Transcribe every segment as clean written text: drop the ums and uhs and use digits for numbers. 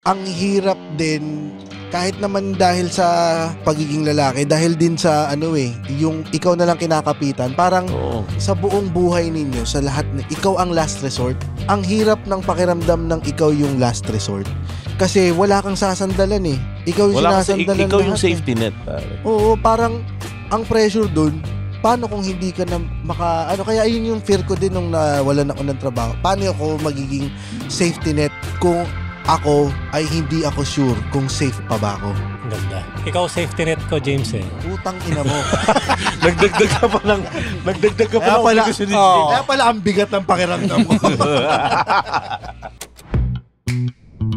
ang hirap din kahit naman dahil sa pagiging lalaki, dahil din sa yung ikaw na lang kinakapitan, parang sa buong buhay ninyo, sa lahat na ikaw ang last resort, ang hirap ng pakiramdam ng ikaw yung last resort. Kasi wala kang sasandalan eh. Ikaw yung sinasandalan ikaw yung safety net. Oo, parang ang pressure dun, paano kung hindi ka na kaya yun yung fear ko din nung nawalan ako ng trabaho. Paano ako magiging safety net kung ako ay hindi ako sure kung safe pa ba ako? Ganda. Ikaw safety net ko, James eh. Utang ina mo. Nagdagdag ka pa ng Kaya pala ang bigat ng pakiramdam mo.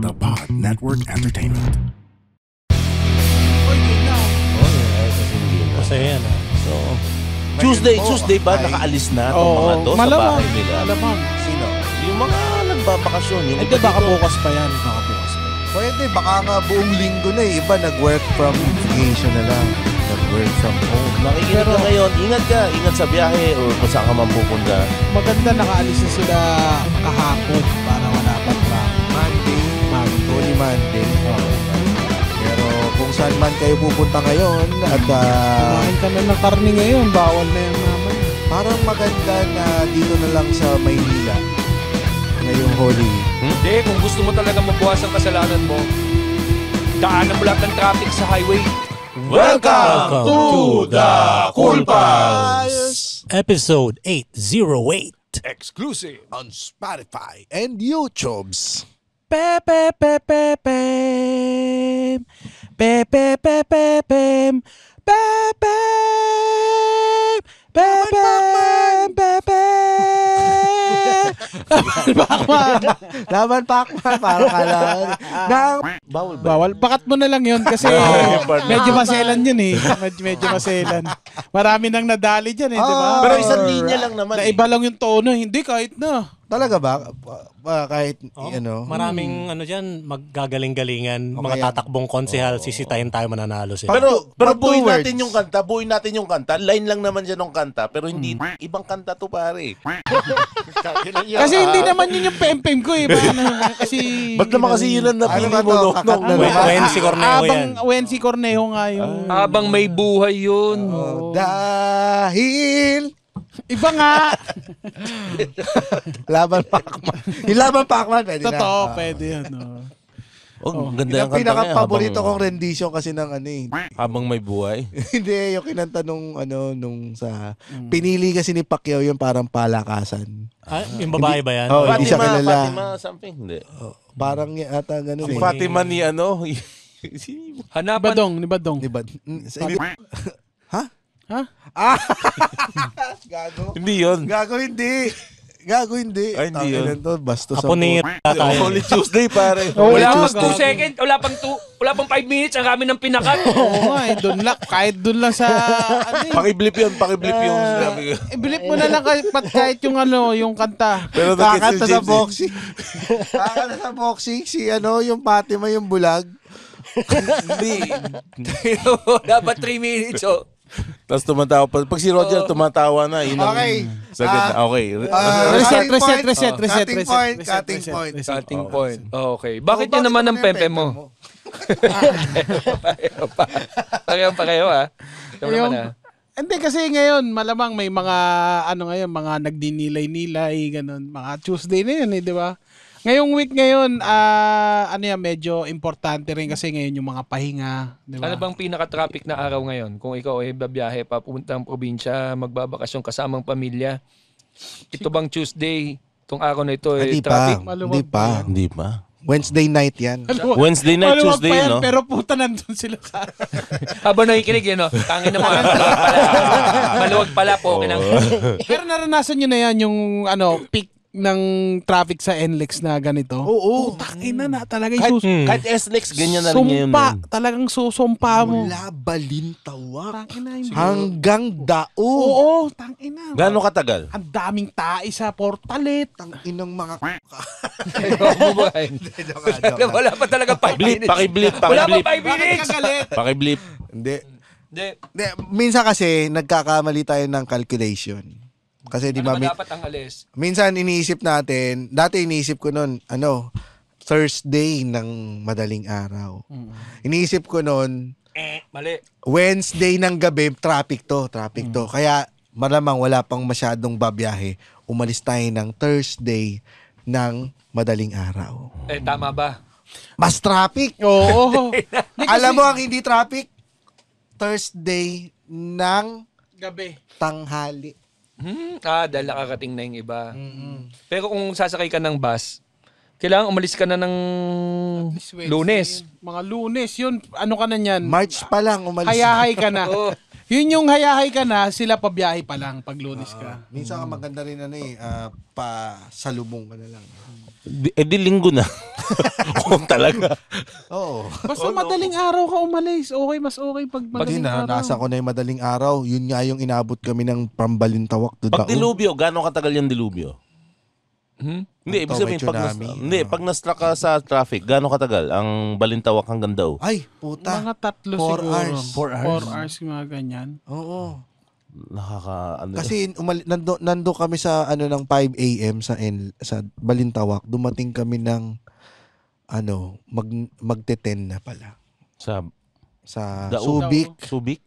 The Pod Network Entertainment. Masaya yan. So, Tuesday ba nakaalis na itong mga to sa bahay nila? Malamang. Sino? Yung mga nagbabakasyon. Hindi, baka bukas pa yan. Pwede, baka nga buong linggo na eh. Iba nag-work from vacation na lang. Nag-work from home. Nakikinig ka ngayon, ingat sa biyahe o kung saan ka man pupunta. Maganda nakaalis na sila kahapon para wala pa traffic. Monday. Pero kung saan man kayo pupunta ngayon at kumain ka na ng karne ngayon, bawal na yan naman. Parang maganda na dito na lang sa Maynila ngayong Holy Week. Hindi, kung gusto mo talaga mabuwas ang kasalanan mo, daanan mo lahat ng traffic sa highway. Welcome to the Cool Pals! Episode 808. Exclusive On Spotify and YouTubes. Pepe. Laban Pacman. Para kala. Bawal. Bakat mo na lang yun kasi medyo maselan yun eh. Medyo maselan. Marami nang nadali dyan eh, di ba? Pero isang linya lang naman na iba lang yung tono. Hindi, kahit na. Talaga ba? Kahit Maraming dyan, maggagaling-galingan, mga tatakbong konsehal, sisitahin tayo mananalo sila. Pero buuin natin yung kanta. Line lang naman dyan ng kanta. Pero hindi, ibang kanta to pare. Kasi hindi naman yun yung pempem ko eh. Kasi ba't naman kasi yun ang napili mo? Wency Cornejo yan. Wency Cornejo nga yung... Habang may buhay yun. Dahil... Iba nga. Laban Pacman. Yung Laban Pacman, pwede na. Totoo, pwede yan. Ganda yung kanta pinaka-paborito kong rendition kasi ng habang may buhay. Hindi, yung kinanta nung sa... Pinili kasi ni Pacquiao yung parang palakasan. Yung babae ba yan? Hindi siya kilala. Fatima something, hindi. Parang ata ganun Si Fatima ni Hanapan. Ni Badong. Ha? Gago. Hindi yun. Gago hindi. Ay, hindi yun. Bastos Apo ni Holy Tuesday, pare. Wala pang 2 seconds, wala pang 5 minutes, ang kami ng pinakat. Oo nga, doon lang. Kahit doon lang sa... Pakiblip yung sinabi ko. Ibilip mo na lang kahit yung kanta. Pero kakanta sa boxing. Kakanta sa boxing, yung Fatima, yung bulag. Hindi. Dapat 3 minutes, Tapos tumatawa pa. Pag si Roger tumatawa na, yun ang... Okay. Okay. Cutting point. Okay. Bakit yun naman ang pempe mo? Pareho ha? Hindi kasi ngayon, malamang may mga, mga nagdinilay-nilay, ganun. Mga Tuesday na yun di ba? Ngayong week ngayon, medyo importante rin kasi ngayon yung mga pahinga. Diba? Ano bang pinaka-traffic na araw ngayon? Kung ikaw ay babiyahe pa, pupuntang probinsya, magbabakasyon kasamang pamilya. Ito bang Tuesday, itong araw na ito, traffic? Hindi pa. Wednesday night yan. Wednesday night, Tuesday, yan, no? pero puta nandun sila sa... Habang nakikinig yun, Tangin na mo. Maluwag pala po. Pero naranasan nyo na yan yung peak ng traffic sa NLEX na ganito. Oo. Tangina na talaga Kahit SLEX, ganyan na rin ngayon. Talagang susumpa mo. Mula Balintawak Tangina hanggang Dao. Oo, tangina. Gaano katagal? Ang daming tae sa Portalet. Tanginang mga... Wala pa talaga 5 minutes. Pakiblip. Wala pa 5 minutes. Pakiblip. Hindi. Minsan kasi nagkakamali tayo ng calculation. Kasi di ba dapat ang alis? minsan iniisip natin, dati iniisip ko noon, Thursday ng madaling araw. Iniisip ko noon, Mali. Wednesday ng gabi, traffic to. Kaya malamang wala pang masyadong babiyahe. Umalis tayo ng Thursday ng madaling araw. Tama ba? Mas traffic. Oo. Alam mo ang hindi traffic? Thursday ng Gabi. tanghali. Dahil nakakating na yung iba. Pero kung sasakay ka ng bus, kailangan umalis ka na ng Lunes. Mga Lunes, yun. Ano ka na yan? March pa lang umalis. Hayahay ka na. Yun yung hayahay ka na, sila pabiyahe pa lang pag Lunes ka. Minsan maganda rin pa salubong ka na lang. Di linggo na. Kung talaga. Oo. Basta madaling araw ka umalis. Okay, mas okay pag Pati madaling araw. nasa ko na yung madaling araw, yun nga yung inabot kami ng Pambalintawak to Pag Dao. dilubyo, gano'ng katagal yung dilubyo? Hindi, ibig sabihin, pag na-struck ka sa traffic, gano'ng katagal ang Balintawak hanggang Dao? Ay, puta. Mga 3 4 siguro. hours. 4 hours, mga ganyan. Oo. Ano, Kasi nando kami sa ng 5 AM sa Balintawak. Dumating kami ng magte-10 na pala. sa Sa Subic. Subic?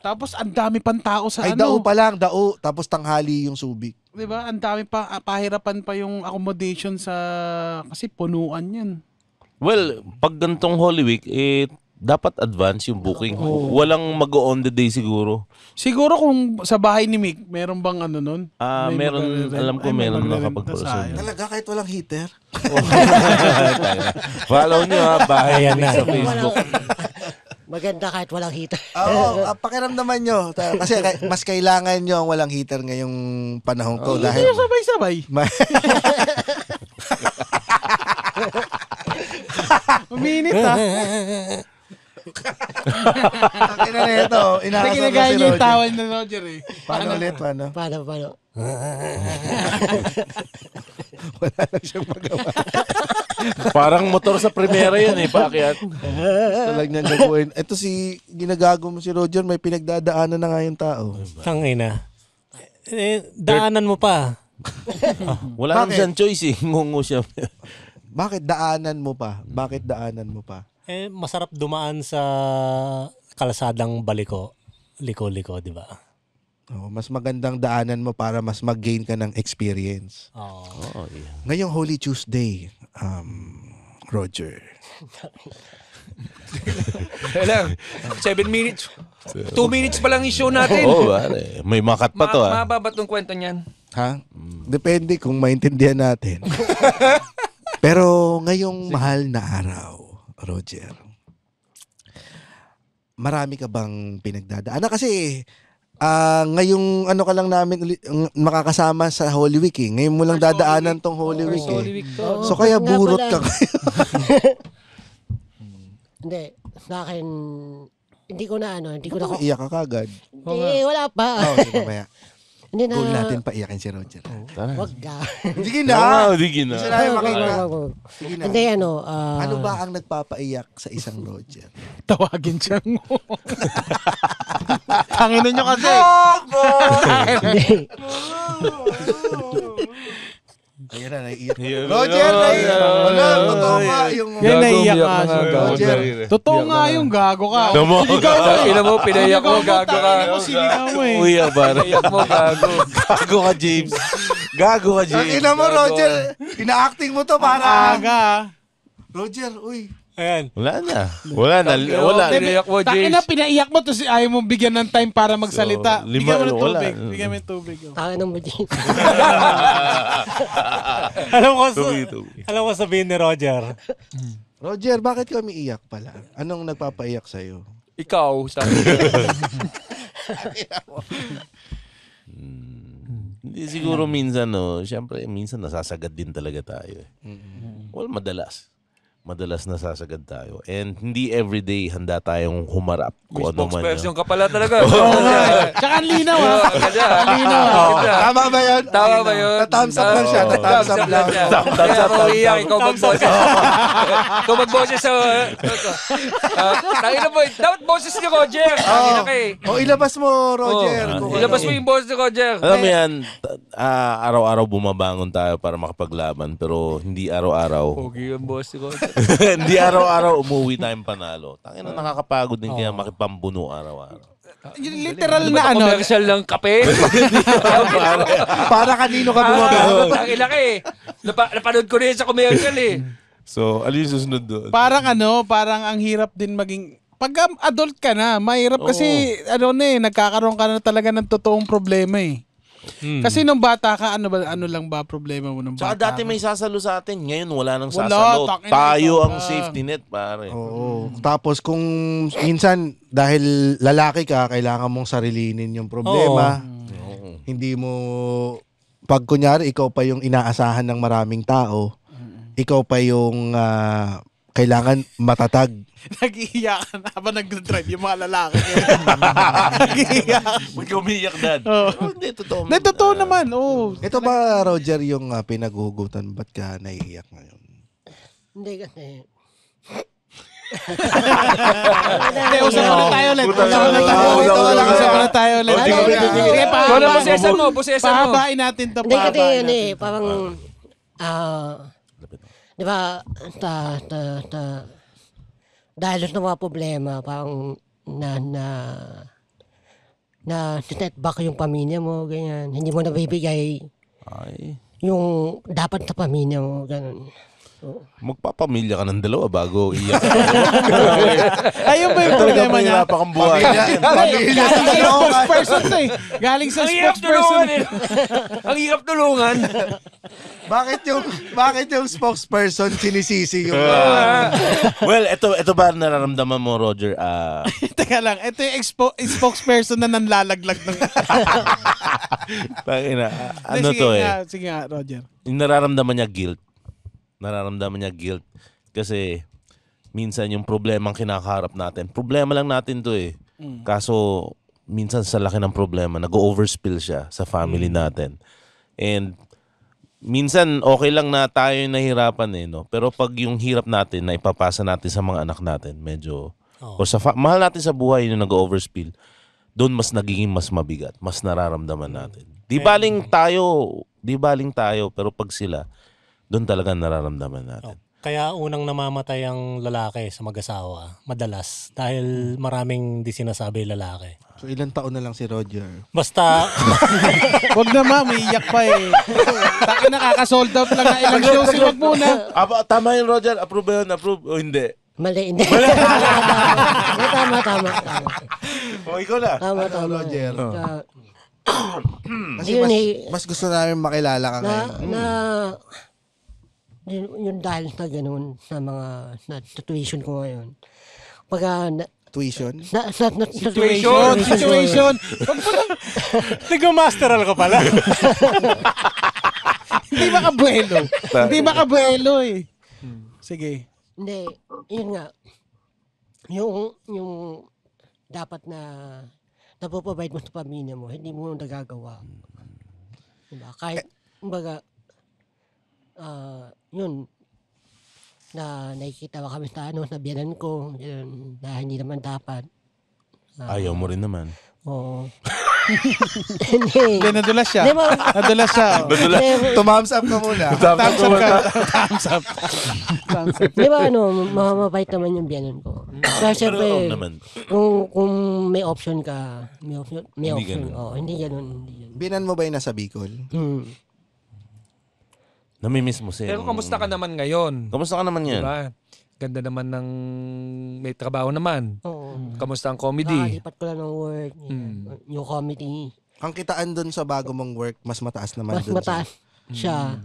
Tapos ang dami pang tao sa Ay, Dao pa lang, Dao. Tapos tanghali yung Subic. 'Di ba? Ang dami pa pahirapan pa yung accommodation kasi punuan 'yan. Well, pag gantong Holy Week, dapat advance yung booking. Walang mag-on the day siguro. Siguro kung sa bahay ni Mick, meron bang nun? May Meron, magre-rent? alam ko Ay, may meron magre-rent nakapag-proceed. na Talaga, kahit walang heater. Follow nyo bahay Ayan na. sa Facebook. Maganda kahit walang heater. Oo, pakiramdaman nyo. Kasi mas kailangan nyo ang walang heater ngayong panahon ko. Dahil Hindi sabay-sabay. Uminit ha. Takina na ito. Hindi Inaasar ginagaya na si niya yung Roger. tawal na Roger eh. Paano ulit? Paano? Paano? Wala lang siyang magawa. Parang motor sa primera yan paakyat. Gusto lang niyang gagawin. Ito ginagago mo si Roger, may pinagdadaanan na nga yung tao. Tangina. Daanan mo pa. Wala nang siyang choice ngungo siya. Bakit daanan mo pa? Masarap dumaan sa kalsadang liko-liko, di ba? Oh, mas magandang daanan mo para mas mag-gain ka ng experience. Oo. Ngayong Holy Tuesday, Roger. Kailang, 7 minutes. 2 minutes pa lang yung show natin. Pare. May makat pa to Mababa tong kwento niyan. Ha? Depende kung maintindihan natin. Pero ngayong mahal na araw, Roger, marami ka bang pinagdadaanan? Kasi ngayong ka lang namin makakasama sa Holy Week eh. Ngayon mo lang dadaanan tong Holy Week eh. Holy Week to. So kaya burot ka kayo. Hindi. Sa akin, hindi ko na Iyak ka kagad. Hindi, wala pa. Sige, mamaya. Hindi na. Goal natin paiyakin si Roger. Wag ka. Sige na. Sige na. Gusto namin makita. Sige na. Hindi, Ano ba ang nagpapaiyak sa isang Roger? Tawagin siya mo. Tanginin nyo kasi. Hindi. Ayan na, naiiyak. Roger, naiiyak. Wala, totoo nga yung... Yan, naiyak nga umiyak siya. na, gago. Roger. Totoo nga yung gago ka. Ina mo, pinayak mo, gago ka. Sinigaw mo eh. Uy, pare. Pinayak mo, gago. Gago ka, James. Gago ka, Ang James. ina mo, Roger. Ina-acting mo to para... Aga. Roger, uy. Ayan. Wala na. Wala. Pinayak mo, Takina, James. pinaiyak mo to ayaw mo bigyan ng time para magsalita. So, Bigyan mo ng wala. tubig. Bigyan mo ng tubig. Tangin mo, James. Alam ko sabihin ni Roger. Roger, bakit kami iyak pala? Anong nagpapaiyak sa'yo? Ikaw, sabi Hindi siguro minsan, syempre, minsan nasasagad din talaga tayo. Well, madalas. madalas nasasagad tayo. And hindi everyday handa tayong humarap May kung ano man spokesperson yun. ka pala talaga. Tsaka ang linaw ha. Ang linaw ha. Tama ba yun? Tama ba yun? Na-thumbs up lang siya. Na-thumbs up lang. Kaya ako iyak, ikaw magboses. Ikaw magboses sa... Tangina mo, dapat boses ni Roger. Tangina ka eh. O ilabas mo, Roger. kung Ilabas ano. mo yung boses ni Roger. Alam mo yan, araw-araw bumabangon tayo para makapaglaban pero hindi araw-araw. Pogi yung boss ni Roger. Hindi araw-araw umuwi tayong panalo. Tangina nakakapagod din kaya makipambuno araw-araw. Yung literal Ano na ba ano. commercial ng kape? Para kanino ka bumabangon? Tangina ka eh. Napanood ko rin sa commercial eh. So, ano yung susunod doon? Parang parang ang hirap din maging pag adult ka na, mahirap kasi nagkakaroon ka na talaga ng totoong problema eh. Kasi nung bata ka, ano lang ba problema mo nung Tsaka bata? dati may sasalo sa atin, ngayon wala nang Wala, sasalo. takina Tayo ito. ang safety net, pare. Oo. Tapos kung minsan dahil lalaki ka, kailangan mong sarilinin yung problema. Hindi mo pag kunyari ikaw pa yung inaasahan ng maraming tao, ikaw pa yung kailangan matatag. Nag-iiyakan habang nag-drive yung mga lalaki. Nag-iiyak. Huwag ka umiyak, Dad. Hindi, totoo. Hindi, totoo naman. Oh. Ito ba, Roger, yung pinaghuhugutan? Ba't ka naiiyak ngayon? Hindi kasi. Hindi, usap na tayo ulit. Usap na tayo ulit. Sige, Wala, busesan mo. pahabain natin to. Hindi kasi Pahabain natin. parang, di ba, dahil sa mga problema, parang set back yung pamilya mo, ganyan. Hindi mo nabibigay Ay, yung dapat sa pamilya mo, ganun. magpapamilya ka ng dalawa bago iyak. Ayun ba yung problema niya? Mahirap akong buhay. Galing sa spokesperson to eh. Galing sa Ang hirap spokesperson. tulungan eh. Ang hirap tulungan. Bakit yung spokesperson sinisisi yung... Well, ito ba nararamdaman mo, Roger? Teka lang, ito yung spokesperson na nanlalaglag ng... Ano Sige to nga, sige nga, Roger. Yung nararamdaman niya guilt. Kasi minsan yung problemang kinakaharap natin, problema lang natin to eh. Kaso minsan sa laki ng problema, nag-overspill siya sa family natin. And minsan okay lang na tayo yung nahirapan eh, no? Pero pag yung hirap natin na ipapasa natin sa mga anak natin, medyo o sa mahal natin sa buhay yung nag-overspill, doon mas nagiging mas mabigat, mas nararamdaman natin. Di baling tayo, pero pag sila, doon talaga nararamdaman natin. Kaya unang namamatay ang lalaki sa mag-asawa, madalas, dahil maraming di sinasabi lalaki. So ilang taon na lang si Roger? Basta, Wag na ma, may iyak pa eh. Taki nakaka-sold out lang na ilang shows. Wag muna. Tama yun, Roger. Approve ba yun? Approve o hindi? Mali, hindi. Tama. O, ikaw na. Tama. Roger. Kasi Yun eh. mas gusto namin makilala ka ngayon. Yun dahil sa ganun, sa mga situation ko ngayon. Pagka, Tuition? Situation. Wag mo lang. nag-masteral ka pala. Hindi makabuelo eh. Sige. hindi, yun nga, yung dapat na napoprovide mo sa pamilya mo, hindi mo nagagawa. Diba? Kahit, kumbaga, yun, na nakikita ba kami sa biyanan ko, yun, na hindi naman dapat. Ayaw mo rin naman. Oo. Hindi. Hindi, nadulas siya. Hindi mo, Nadulas siya. Thumbs up ka muna. Thumbs up ka. Thumbs up. di ba mamabait naman yung biyanan ko. Kaya syempre, Pero naman. kung may option ka, may option. ganun. Oo, hindi ganun. Binan mo ba yung nasa Bicol? Namimiss mo siya. Pero kamusta ka naman ngayon? Kamusta ka naman yan? Diba? Ganda naman ng may trabaho naman. Oo. Kamusta ang comedy? Nakalipat ko lang ng work. Yung comedy. Ang kitaan doon sa bago mong work, mas mataas naman Mas dun mataas siya.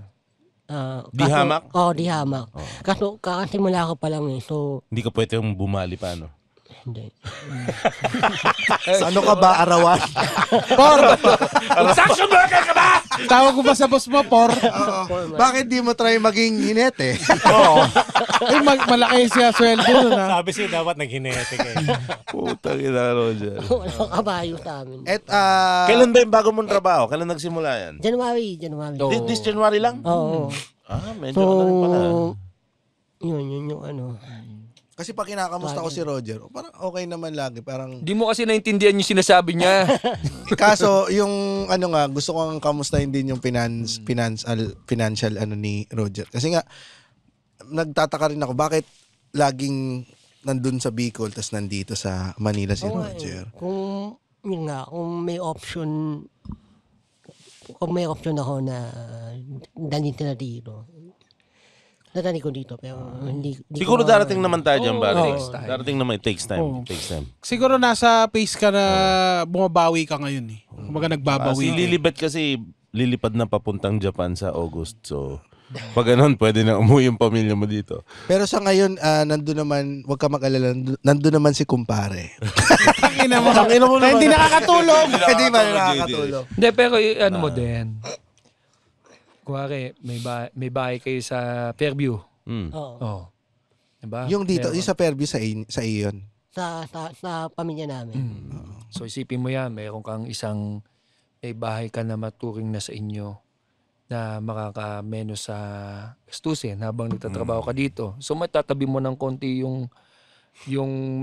Di hamak? Oo, di hamak. Kaso kakasimula ko pa lang eh. So, Hindi ka pwede yung bumali pa, no? hindi. Sa ano ka ba, arawan? Construction worker ka ba? Tawag ko ba sa boss mo, Por? Oo. Bakit di mo try maging hinete? Ay, malaki siya sweldo nun, ha? Sabi siya dapat naghinetic eh. Putang ina, Roger. Walang kabayo sa amin. At Kailan ba yung bago mong trabaho? Kailan nagsimula yan? January. This January lang? Oo. Medyo ano rin pala. Yun yung ano. kasi pag kinakamusta ko si Roger, parang okay naman lagi. Parang Di mo kasi naintindihan yung sinasabi niya. kaso yung ano nga, gusto ko nga kamustahin din yung financial ano ni Roger. Kasi nga nagtataka rin ako bakit laging nandun sa Bicol tas nandito sa Manila si Oo nga Roger. Kung may option ako na danito na dito. Nadali ko dito pero hindi Siguro ko, darating naman tayo dyan, pare. takes time. Darating naman, it takes time. Oo. It takes time. Siguro nasa pace ka na bumabawi ka ngayon eh. Kumbaga nagbabawi Si ka. Lilibet kasi lilipad na papuntang Japan sa August. So, pag ganun, pwede na umuwi yung pamilya mo dito. Pero sa ngayon, nandun naman, huwag ka mag-alala, nandun naman si kumpare. Tangina mo. Na hindi nakakatulog. Hindi ba nakakatulog? Hindi, pero ano mo din. Kuwari, may bahay kayo sa Fairview. Oo. Oh. Diba? Yung dito, Meron. yung sa Fairview sa iyon. Sa pamilya namin. So isipin mo yan, mayroon kang may bahay ka na maturing na sa inyo na makakameno sa gastusin habang nagtatrabaho ka dito. So matatabi mo ng konti yung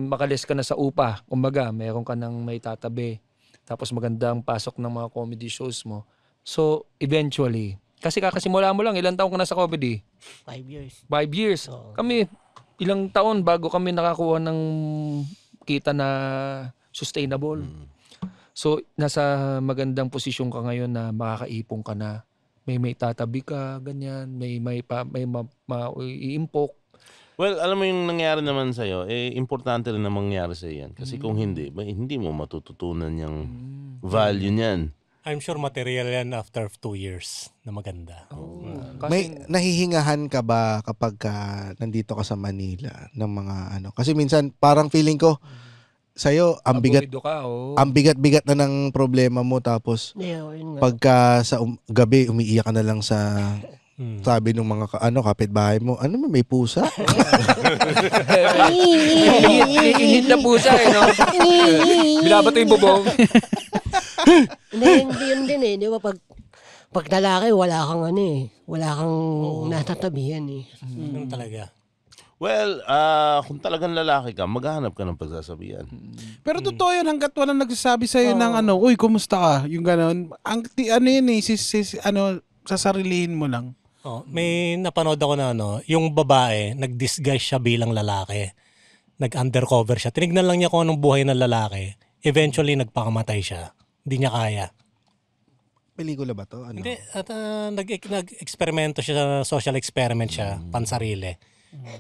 makalis ka na sa upa. Kumbaga, mayroon ka nang may tatabi. Tapos magandang pasok ng mga comedy shows mo. So eventually, kasi kakasimula mo lang, ilang taon ka na sa comedy? 5 years. 5 years. Oo. Kami, ilang taon bago kami nakakuha ng kita na sustainable. So, nasa magandang posisyon ka ngayon na makakaipon ka na. May tatabi ka, ganyan. May iimpok. Well, alam mo yung nangyari naman sa'yo, importante rin na mangyari sa'yo yan. Kasi kung hindi, hindi mo matututunan yung value niyan. I'm sure material yan after 2 years na maganda. May nahihingahan ka ba kapag nandito ka sa Manila ng mga ano? Kasi minsan parang feeling ko sa'yo ang Aburido ka, ang bigat-bigat na ng problema mo tapos Yun nga. pagka sa gabi umiiyak ka na lang sa sabi ng mga kapitbahay mo, ano may pusa? Ihit na pusa eh, no? Binabato yung bubong. Hindi yun din eh. Di ba pag lalaki, wala kang wala kang natatabihan eh. Yun talaga. Well, kung talagang lalaki ka, maghahanap ka ng pagsasabihan. Pero totoo yun, hanggat walang nagsasabi sa'yo ng uy, kumusta ka? Yung gano'n. Ano yun eh, sasarilihin mo lang. Oh, may napanood ako na yung babae, nag-disguise siya bilang lalaki. Nag-undercover siya. Tinignan lang niya kung anong buhay ng lalaki. Eventually, nagpakamatay siya. Hindi niya kaya. Pelikula ba to? Ano? Hindi, at nag-eksperimento siya, social experiment siya, pansarili.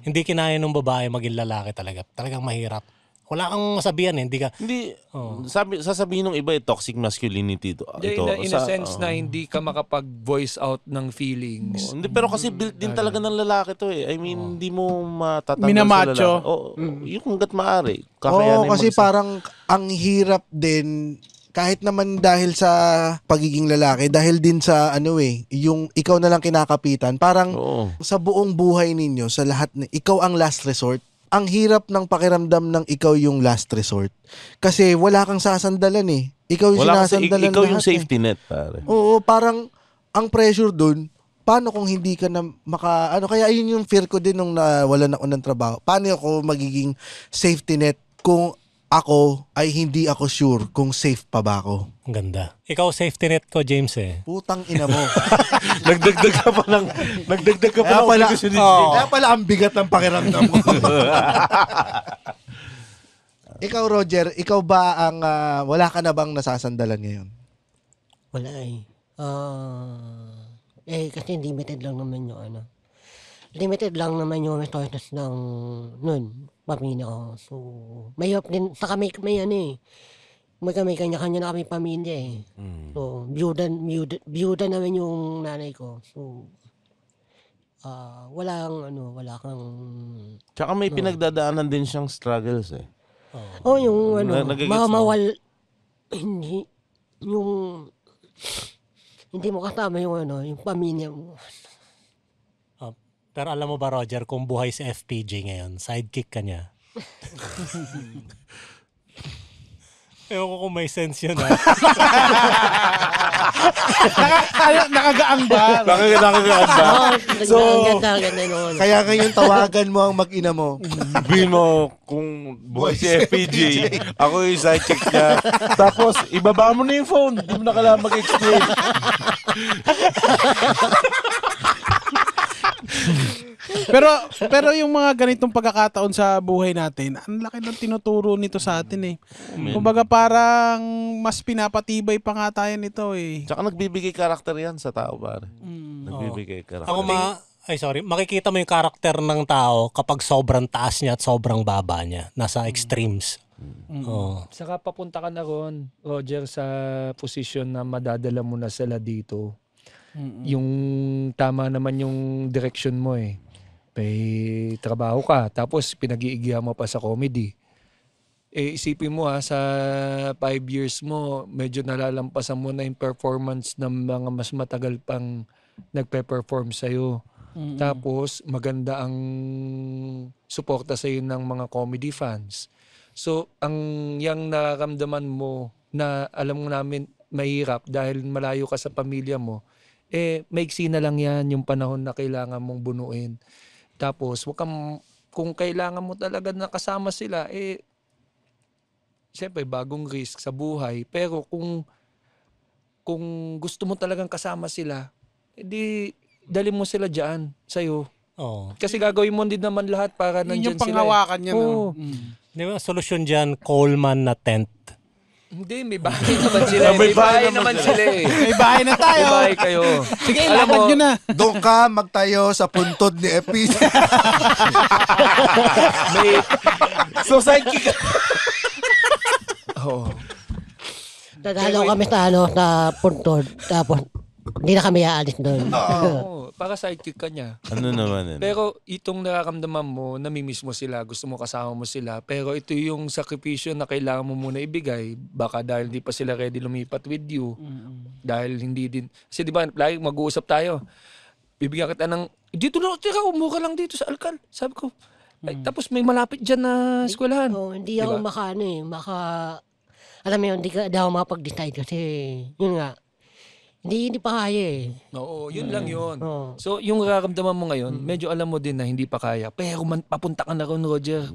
Hindi kinaya nung babae maging lalaki talaga. Talagang mahirap. Wala kang masabihan eh. Hindi ka... Hindi, sasabihin ng iba toxic masculinity ito. In a sense na hindi ka makapag-voice out ng feelings. Hindi, pero kasi built din talaga ng lalaki to eh. I mean, hindi mo matatanggal Minamacho. sa lalaki. Yung hanggat maaari. Oo, kasi parang ang hirap din kahit naman dahil sa pagiging lalaki, dahil din sa yung ikaw na lang kinakapitan, parang sa buong buhay ninyo, sa lahat, ikaw ang last resort. Ang hirap ng pakiramdam ng ikaw yung last resort. Kasi wala kang sasandalan eh. Ikaw yung sinasandalan ikaw yung lahat safety net, pare. Oo, parang ang pressure dun, paano kung hindi ka na kaya yun yung fear ko din nung nawalan ako ng trabaho. Paano ako magiging safety net kung ako ay hindi ako sure kung safe pa ba ako? Ang ganda. Ikaw safety net ko, James eh. Putang ina mo. Nagdagdag ka pa ng obligasyon ni Jake. Kaya pala ang bigat ng pakiramdam mo. Ikaw, Roger, ikaw ba ang wala ka na bang nasasandalan ngayon? Wala eh. Kasi limited lang naman yung limited lang naman yung resources ng pamilya ko. So, mahirap din. Saka may kanya-kanya na kami pamilya eh. So, byuda naman yung nanay ko. So, wala kang... Tsaka may pinagdadaanan din siyang struggles eh. yung Nagigets mo? hindi, yung hindi mo kasama yung ano, yung pamilya mo. Pero alam mo ba, Roger, kung buhay si FPJ ngayon, sidekick ka niya. Ewan ko kung may sense yun, ha? Nakagaang ba? Nakakagaan ba? So, ganda noon. Kaya ngayon tawagan mo ang mag-ina mo. Sabihin mo, kung buhay si FPJ, ako yung sidekick niya. Tapos, ibaba mo na yung phone. Hindi mo na kailangan mag-explain. Pero yung mga ganitong pagkakataon sa buhay natin, ang laki ng tinuturo nito sa atin eh. Kumbaga parang mas pinapatibay pa nga tayo nito eh. Tsaka nagbibigay karakter yan sa tao, pare. Nagbibigay karakter. Makikita mo yung karakter ng tao kapag sobrang taas niya at sobrang baba niya. Nasa extremes. Oo. Saka papunta ka na ron, Roger, sa posisyon na madadala mo na sila dito. Yung tama naman yung direction mo eh. May trabaho ka, tapos pinag-iigihan mo pa sa comedy. Eh, isipin mo sa 5 years mo, medyo nalalampasan mo na yung performance ng mga mas matagal pang nagpe-perform sa'yo. Tapos, maganda ang suporta sa'yo ng mga comedy fans. So, ang yang nararamdaman mo na alam mo namin mahirap dahil malayo ka sa pamilya mo, maiksi na lang yan yung panahon na kailangan mong bunuin. Tapos, kung kailangan mo talaga na kasama sila, siyempre, bagong risk sa buhay. Pero kung gusto mo talagang kasama sila, edi dali mo sila dyan sa'yo. Oo. Kasi gagawin mo din naman lahat para Yun nandyan yung sila. panghawakan niya. Oo. Di ba, solusyon dyan, Coleman na tent. Hindi, may bahay naman sila. May bahay naman sila eh. May bahay na May tayo. bahay kayo. Sige, Alam lakad mo, nyo na. Doon ka magtayo sa puntod ni FPJ. may... So, sidekick. Oo. Dadalaw kami sa puntod, tapos hindi na kami aalis doon. Oo, para sidekick ka niya. Ano naman yun? Pero itong nararamdaman mo, namimiss mo sila, gusto mo kasama mo sila, pero ito yung sakripisyo na kailangan mo muna ibigay, baka dahil hindi pa sila ready lumipat with you, dahil hindi din, kasi di ba, lagi mag-uusap tayo, bibigyan kita ng, dito na, tira, umuha lang dito sa Alcal, sabi ko, ay, tapos may malapit dyan na eskwelahan. Hindi ako alam mo yun, hindi ako makapag-decide kasi, yun nga, hindi pa kaya eh. Oo, yun lang yun. Oo. So, yung nararamdaman mo ngayon, medyo alam mo din na hindi pa kaya. Pero papunta ka na ron, Roger.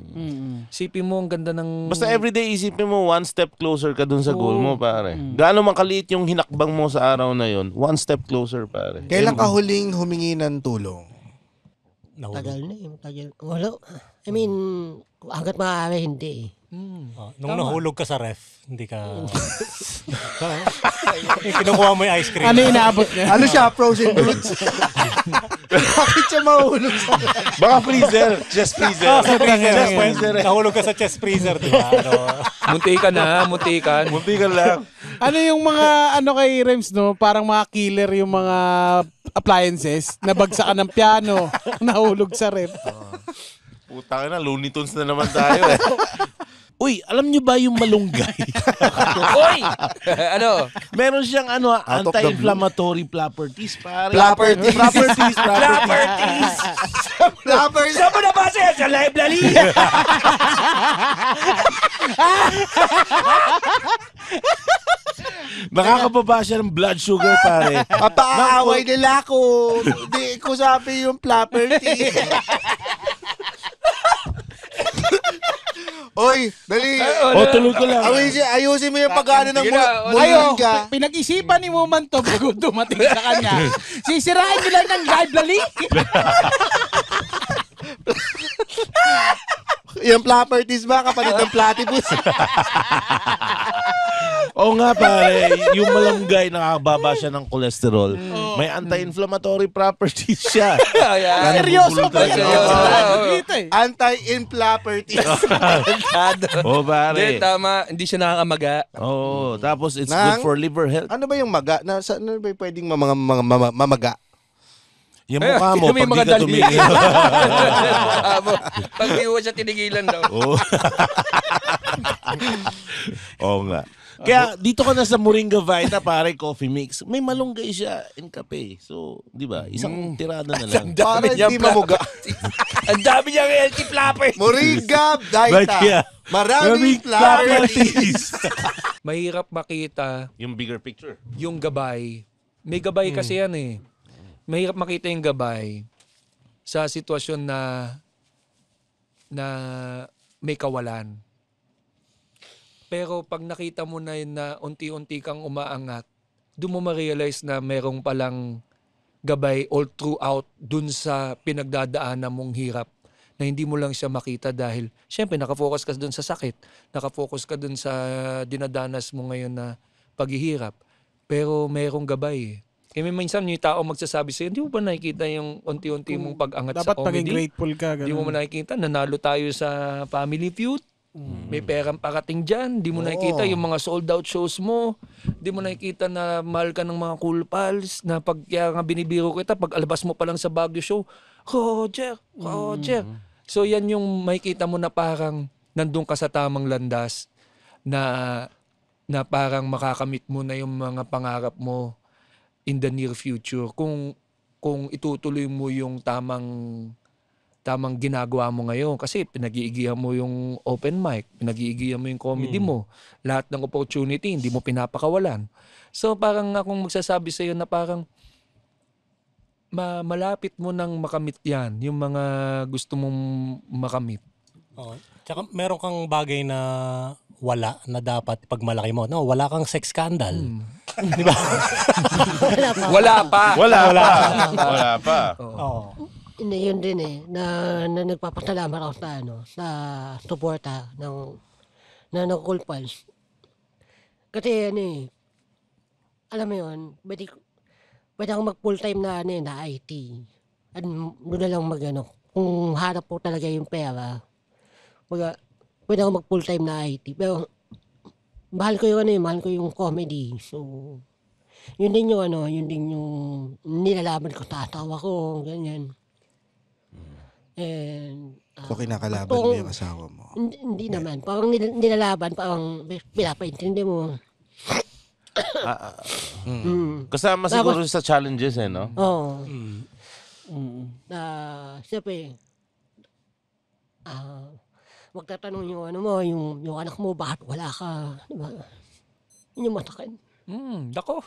Sipin mo, ang ganda ng... Basta everyday isipin mo, one step closer ka dun sa goal mo, pare. Gaano man kaliit yung hinakbang mo sa araw na yon, one step closer, pare. Kailan ka huling humingi ng tulong? Tagal na eh, tagal. Wala. I mean, hanggat maaari hindi eh. Nung nahulog ka sa ref, hindi ka... Kinukuha mo yung ice cream. Ano inaabot niya? Ano siya? Frozen goods? Bakit siya mahulog sa... Baka freezer, chest freezer. Chest freezer. Nahulog ka sa chest freezer, di ba? Muntikan na, muntikan. Munti ka lang. Ano yung mga, kay Rems, no? Parang mga killer yung mga appliances. Nabagsakan ng piano, nahulog sa ref. Puta ka na, Looney Tunes na naman tayo eh. Uy, alam nyo ba yung malunggay? Uy! Ano? Meron siyang Out of the anti-inflammatory properties, pare. Properties. Properties. Flappers. Saan mo nabasa yan? Sa library? Nakakababa siya ng blood sugar, pare. Papaaway nila ako. Hindi ko sabi yung property. Oy, dali. Tulog ko lang. Ayusin mo yung pag-ano ng Sige na, mulingga. Pinag-isipan ni Muman to bago dumating sa kanya. Sisirain nyo lang ng library. Yung properties ba kapalit ng platypus? Oo nga, pare. Yung malunggay, nakakababa siya ng cholesterol. May anti-inflammatory properties siya. Seryoso ba yan? Seryoso. Dito eh. Anti-inflammatories. Oo, pare. Hindi, tama. Hindi siya nakakamaga. Oo, tapos it's Nang- good for liver health. Ano ba yung maga? Ano ba yung pwedeng mamaga? Yung mukha mo, may pag mga di ka dali. tumigil. Pag di mo siya tinigilan daw. Oo. Oo nga. Kaya dito ka na sa Moringa Vita, pare, coffee mix. May malunggay siya in kape. So, di ba? Isang tirada na lang. Para hindi mamuga. Ang dami niyang healthy flapper. Moringa But yeah, Daita. Maraming flapperties. Mahirap makita yung bigger picture. yung gabay. May gabay kasi yan eh. Mahirap makita yung gabay sa sitwasyon na may kawalan. Pero pag nakita mo na yun na unti-unti kang umaangat, doon mo ma-realize na merong palang gabay all throughout dun sa pinagdadaanan mong hirap na hindi mo lang siya makita dahil syempre nakafocus ka dun sa sakit, nakafocus ka dun sa dinadanas mo ngayon na paghihirap. Pero merong gabay eh. Kaya may minsan yung tao magsasabi sa'yo, hindi mo ba nakikita yung unti-unti mong pag-angat sa Dapat maging comedy? grateful ka. Hindi mo Ganun. nakikita, nanalo tayo sa Family Feud. May perang parating dyan. Di mo nakikita yung mga sold out shows mo. Di mo nakikita na mahal ka ng mga cool pals na pag kaya nga binibiro kita, pag alabas mo pa lang sa Baguio show, Roger. So yan yung makikita mo na parang nandun ka sa tamang landas na parang makakamit mo na yung mga pangarap mo in the near future kung itutuloy mo yung tamang ginagawa mo ngayon kasi pinag-iigihan mo yung open mic, pinag-iigihan mo yung comedy mo, lahat ng opportunity hindi mo pinapakawalan. So parang akong magsasabi sa iyo na parang malapit mo nang makamit yan, yung mga gusto mong makamit. Oo. Tsaka meron kang bagay na wala na dapat pag malaki mo. No, wala kang sex scandal. Di ba? Wala pa. Wala pa. Oo. Hindi, yun din eh, na nagpapasalamat ako sa suporta ng Cool Pals. Kasi alam mo yun, pwede ako mag full time na IT. At doon na lang kung harap po talaga yung pera, pwede ako mag full time na IT. Pero mahal ko yung comedy. So, yun din yung nilalaban ko sa asawa ko, ganyan. And, So kinakalaban mo yung asawa mo. hindi naman. Parang nilalaban, parang pinapaintindi mo. Kasama siguro sa challenges no? Oo. Siyempre, magtatanong yung anak mo, bakit wala ka? Diba? Yun yung masakit. Dako.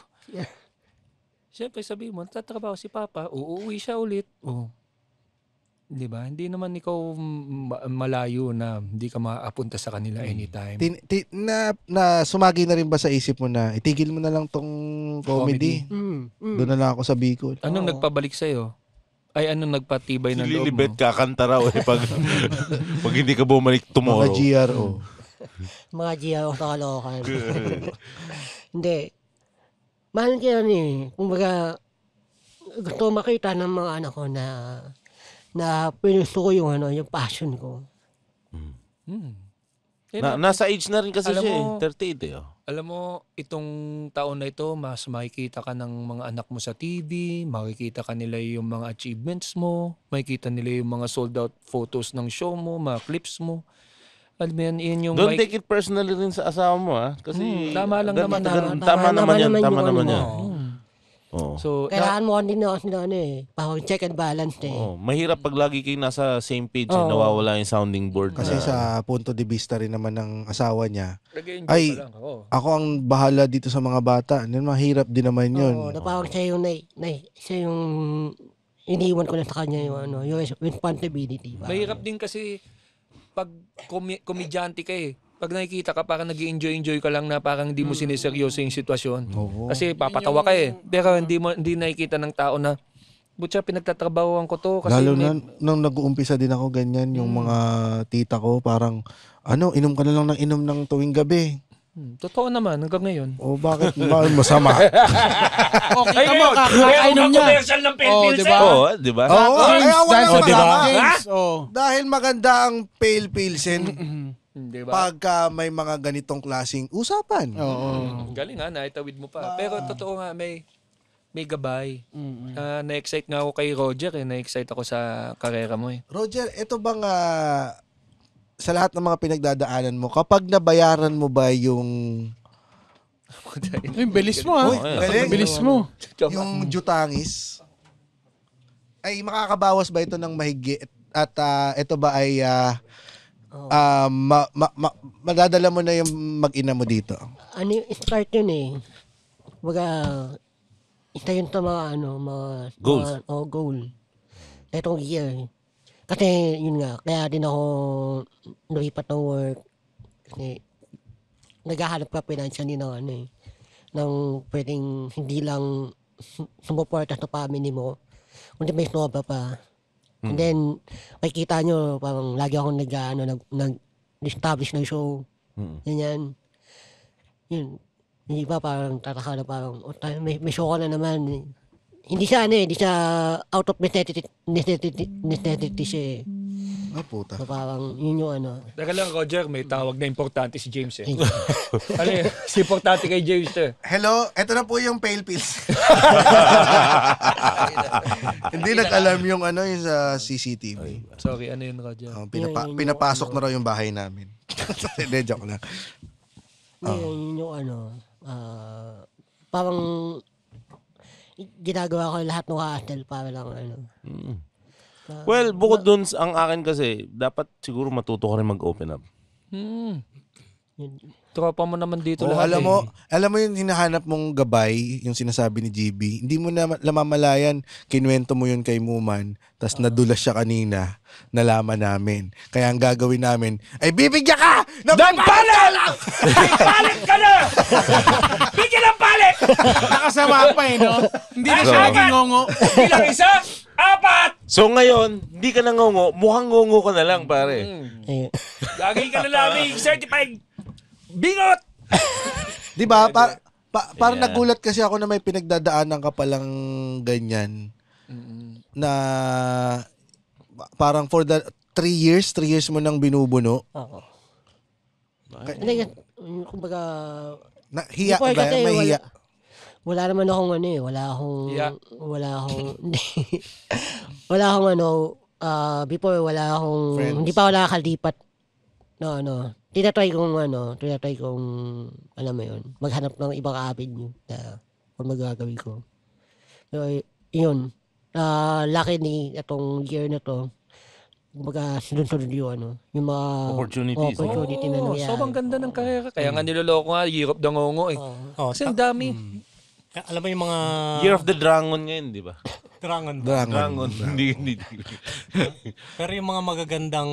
Siyempre sabihin mo, tatrabaho si Papa, uuwi siya ulit. Di ba? Hindi naman ikaw malayo na hindi ka maapunta sa kanila anytime. Na sumagi na rin ba sa isip mo na itigil mo na lang tong comedy? Doon na lang ako sa Bicol. Anong nagpabalik sa'yo? Ay, anong nagpatibay Si ng loob Lilibet mo? kakanta raw pag hindi ka bumalik Mga tomorrow. GRO. Mga GRO sa Caloocan. Hindi. Mahal ko yan eh. Kumbaga, gusto ko makita ng mga anak ko na pinusto ko yung passion ko. Nasa age na rin kasi Alam siya mo- 38 eh. Alam mo, itong taon na ito, mas makikita ka ng mga anak mo sa TV, makikita ka nila yung mga achievements mo, makikita nila yung mga sold out photos ng show mo, mga clips mo. Alam mo yan, yun yung... Don't take it personally rin sa asawa mo Kasi tama lang naman na- Tama naman yan. Tama naman yan. Oo. So, Kailangan mo din ako sila parang check and balance Oo. Mahirap pag lagi kayo nasa same page nawawala yung sounding board. Kasi sa punto de vista rin naman ng asawa niya, nag-enjoy ay, pa lang ako. ako ang bahala dito sa mga bata. Mahirap din naman yun. Oo, na parang siya yung iniwan ko na sa kanya yung responsibility. Mahirap din kasi pag komedyante ka eh. Pag nakikita ka, parang nag-enjoy ka lang na parang hindi mo siniseryoso yung sitwasyon. Oo. Kasi papatawa ka eh. Pero hindi nakikita ng tao na, butya, pinagtatrabahoan ko to. Kasi Lalo na nung nag-uumpisa din ako ganyan, yung mga tita ko parang, inom ka na lang ng inom ng tuwing gabi. Totoo naman, hanggang ngayon. O bakit masama? Okay ka mo, kakainom niya. commercial ng Oh, diba? Oo, di ba? Oo, James, kaya wala dahil- masama. James, Dahil maganda ang pale pilsen Diba? pagka may mga ganitong klaseng usapan. Galing ha, naitawid mo pa. Pero totoo nga, may gabay. Na-excite nga ako kay Roger eh. Na-excite ako sa karera mo eh. Roger, ito bang sa lahat ng mga pinagdadaanan mo, kapag nabayaran mo ba yung Ay, bilis mo ha. Uy, galing. Bilis mo. Yung jutangis, ay makakabawas ba ito ng mahigit? At ito ba ay madadala mo na yung mag-ina mo dito? Ano, start yun eh. Baga, isa yun sa mga Goals. Goal. Itong year. Kasi, yun nga, kaya din ako lumipat ng work. Kasi, naghahanap ka financially ng ng pwedeng hindi lang sumuporta sa family mo, kundi may sobra pa. And then, makikita nyo, parang lagi akong nag-establish ng show. Ganyan. Yun. Hindi ba parang tataka na parang, may show ka na naman. Hindi siya out of necessity siya eh. Puta. So parang, yun yung Teka lang, Roger, may tawag na importante si James eh. Ano yun? Si importante kay James eh. Hello, eto na po yung pale pills. Hindi nag-alam yung yung sa CCTV. Sorry, ano yun, Roger? Pinapasok na raw yung bahay namin. Hindi, joke lang. Yun yung parang ginagawa ko lahat ng hassle para lang Well, bukod dun, ang akin kasi, dapat siguro matuto ka rin mag-open up. Tropa mo naman dito Oo, lahat alam mo yung hinahanap mong gabay, yung sinasabi ni GB, hindi mo na namamalayan, kinuwento mo yun kay Muman, tas nadulas siya kanina, nalaman namin. Kaya ang gagawin namin, ay bibigyan ka! ng palit! Palit ka na! Bigyan ng palit! Nakasama pa eh, no? Hindi na siya naging ngongo. Bilang isa, 4! So ngayon, hindi ka na ngongo, mukhang ngongo ka na lang, pare. Gagawin ka na namin certified bingot! Di ba? Parang nagulat kasi ako na may pinagdadaanan ka palang ganyan. Na parang for the 3 years mo nang binubuno. Oo. Hindi, kumbaga, Hiya before ba? kasi May hiya. wala naman akong Yeah. before wala akong, Friends. hindi pa ako nakakalipat. Tinatry kong, alam mo yun, maghanap ng ibang avenue na kung magagawin ko. So, yun. Luckily, itong year na to, kumbaga, sunod-sunod yung mga Opportunities. opportunity na nangyayari. Sobrang ganda ng karera. Kaya nga niloloko nga, Year of the Ngongo eh. Kasi ang dami. Alam mo yung mga... Year of the Dragon ngayon, di ba? Dragon. Dragon. Hindi. Pero yung mga magagandang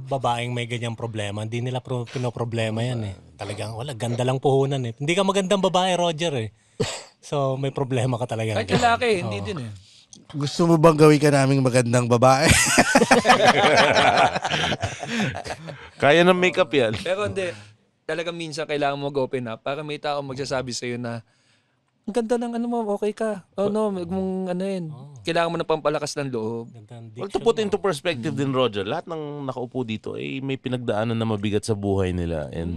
babaeng may ganyang problema, hindi nila pinoproblema yan eh. Talagang, ganda lang puhunan eh. Hindi ka magandang babae, Roger eh. So, may problema ka talaga. Kahit lalaki, hindi din eh. Gusto mo bang gawin ka naming magandang babae? Kaya ng makeup yan. Pero hindi, talagang minsan kailangan mo mag-open up para may tao magsasabi sa'yo na ang ganda ng mo, okay ka. Mong kailangan mo na pampalakas ng loob. Well, to put into perspective din, Roger, lahat ng nakaupo dito ay may pinagdaanan na mabigat sa buhay nila. And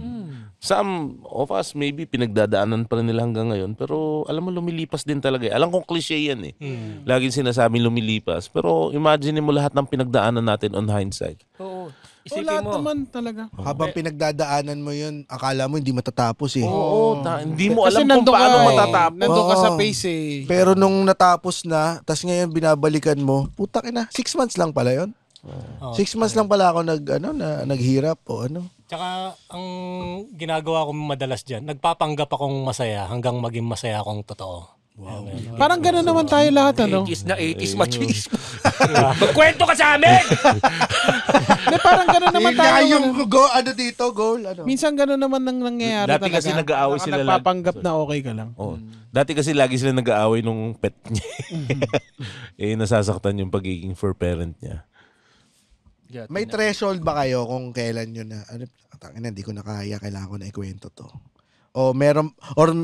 some of us maybe pinagdadaanan pa rin nila hanggang ngayon. Pero alam mo, lumilipas din talaga. Alam kong cliche yan eh. Laging sinasabing lumilipas. Pero imagine mo lahat ng pinagdaanan natin on hindsight. Oo. O Isipin lahat mo. naman talaga. Habang pinagdadaanan mo yun, akala mo hindi matatapos eh. Oo, hindi mo Kasi alam kung paano matatapos. nandun ka sa Oo. pace eh. Pero nung natapos na, tas ngayon binabalikan mo, putak ina, 6 months lang pala yun. 6 months lang pala ako naghirap o ano. Tsaka, ang ginagawa ko madalas dyan, nagpapanggap akong masaya hanggang maging masaya akong totoo. Wow. Parang gano'n naman tayo lahat, 80s na 80s machismo. Magkwento ka sa amin! Parang gano'n naman tayo. Goal, ano. Minsan gano'n naman nang nangyayari Dati talaga. kasi nag-aaway sila lagi. Nagpapanggap na okay ka lang. Oh. Dati kasi lagi sila nag-aaway nung pet niya. Nasasaktan yung pagiging fur parent niya. May threshold ba kayo kung kailan yun na, hindi ko na kaya, kailangan ko na ikwento to? O meron, or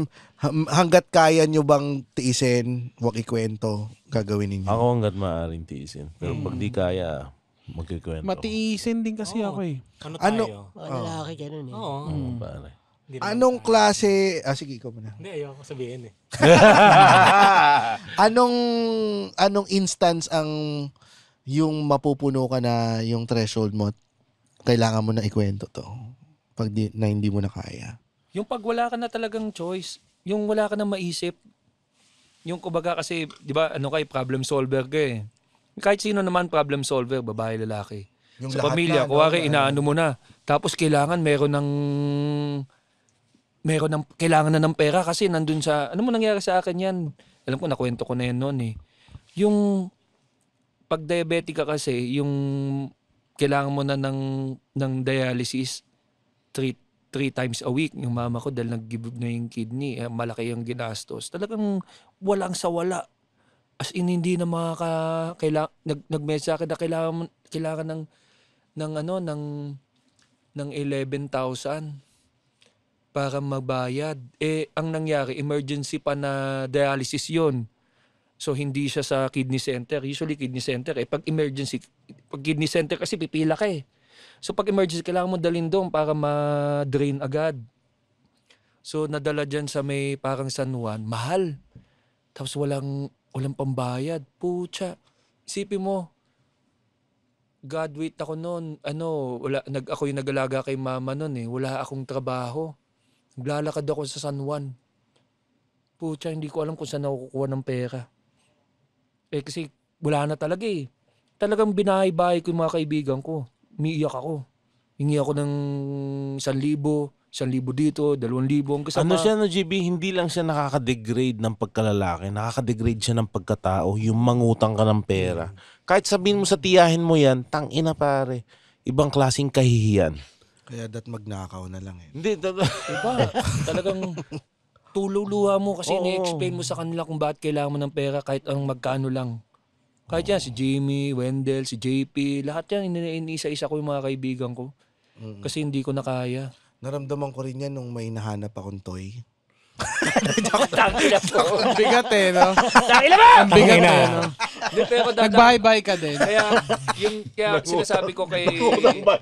hanggat kaya nyo bang tiisin, wag ikwento, gagawin ninyo? Ako hanggat maaaring tiisin. Pero pag di kaya, magkikwento. Matiisin din kasi ako eh. Ano Ano? tayo? Lalaki ganun eh. Oo. Pare. Hindi naman Anong tayo. klase, sige, ikaw muna. Hindi, ayoko sabihin eh. Anong instance ang yung mapupuno ka na yung threshold mo, kailangan mo na ikwento to pag na hindi mo na kaya? Yung pag wala ka na talagang choice, yung wala ka na maisip, yung kumbaga kasi, di ba, problem solver ka eh. Kahit sino naman problem solver, babae, lalaki. Yung Sa lahat pamilya, na, no, kuwari, inaano mo na. Tapos kailangan kailangan na ng pera kasi nandun sa, ano mo nangyari sa akin yan? Alam ko, nakwento ko na yan noon eh. Yung pag diabetic ka kasi, yung kailangan mo na ng dialysis three times a week. Yung mama ko dahil nag-give na yung kidney, malaki yung ginastos. Talagang walang sa wala. As in, hindi na nag-message sa akin na kailangan ng 11,000 para magbayad. Ang nangyari, emergency pa na dialysis yon. So, hindi siya sa kidney center. Usually, kidney center, pag kidney center kasi pipila ka eh. So, pag emergency, kailangan mo dalhin doon para ma-drain agad. So, nadala dyan sa may parang San Juan, mahal. Tapos walang pambayad. Pucha. Isipin mo, graduate ako noon. Ako yung nag-alaga kay mama noon eh. Wala akong trabaho. Naglalakad ako sa San Juan. Pucha, hindi ko alam kung saan ako kukuha ng pera. Kasi wala na talaga eh. Talagang binahay-bahay ko yung mga kaibigan ko. Umiiyak ako. Hingi ako ng 1,000 dito, 2,000. Ano siya no, GB? Hindi lang siya nakaka-degrade ng pagkalalaki. Nakaka-degrade siya ng pagkatao. Yung mangutang ka ng pera. Kahit sabihin mo sa tiyahin mo yan, tangina pare. Ibang klaseng kahihiyan. Kaya magnakaw na lang eh. Hindi. Diba? Talagang tululuha mo kasi ni-explain mo sa kanila kung bakit kailangan mo ng pera kahit ang magkano lang. Kahit yan, si Jimmy, Wendell, si JP, lahat yan, iniisa-isa ko yung mga kaibigan ko. Kasi hindi ko na kaya. Naramdaman ko rin yan nung may nahanap akong toy. Tangina po. Ang bigat eh, no? Tangina ba? Ang bigat eh, no? Pero Nagbahay-bahay ka din. Kaya sinasabi ko kay...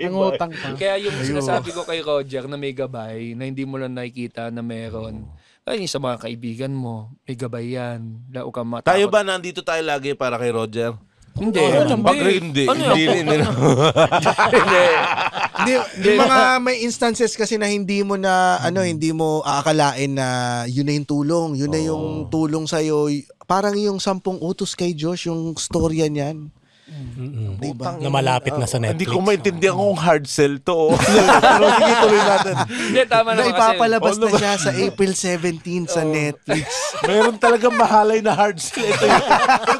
Nangutang pa. Kaya yung sinasabi ko kay Roger na may gabay, na hindi mo lang nakikita na meron. Ay, sa mga kaibigan mo, may gabay yan. Lao ka matakot. Tayo ba nandito tayo lagi para kay Roger? Hindi. Pag hindi. Yung mga may instances kasi na hindi mo hindi mo aakalain na yun na yung tulong. Yun na yung tulong sa'yo. Parang yung 10 utos kay Josh, yung storya niyan. Diba? Na malapit na sa Netflix. Hindi ko maintindihan kung hard sell to. Pero sige, tuloy natin. Hindi, tama Na naman kasi. ipapalabas na siya sa April 17 sa Netflix. Mayroon talagang mahalay na hard sell. Ito yun.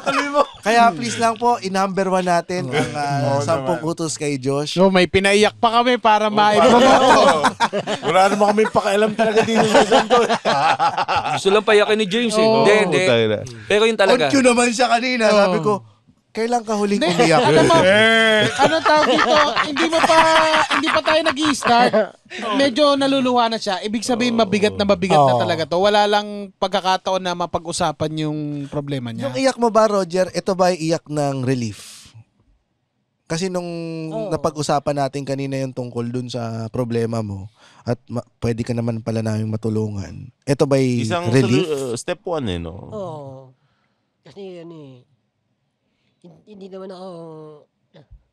Tuloy mo. Kaya please lang po, i-number 1 natin ang 10 utos kay Josh. So, may pinaiyak pa kami para maipromote. Wala naman kami pakialam talaga dito sa santo. Gusto lang payakin ni James eh. Hindi. Pero yun talaga. On cue naman siya kanina. Sabi ko, kailan ka huling umiyak? Alam mo, ano tawag dito, hindi pa tayo nag-i-start. Medyo naluluha na siya. Ibig sabihin, mabigat na talaga to. Wala lang pagkakataon na mapag-usapan yung problema niya. Yung iyak mo ba, Roger, ito ba iyak ng relief? Kasi nung napag-usapan natin kanina yung tungkol dun sa problema mo at pwede ka naman pala namin matulungan. Ito ba Isang relief? step 1 no? Oo. Kasi hindi naman ako,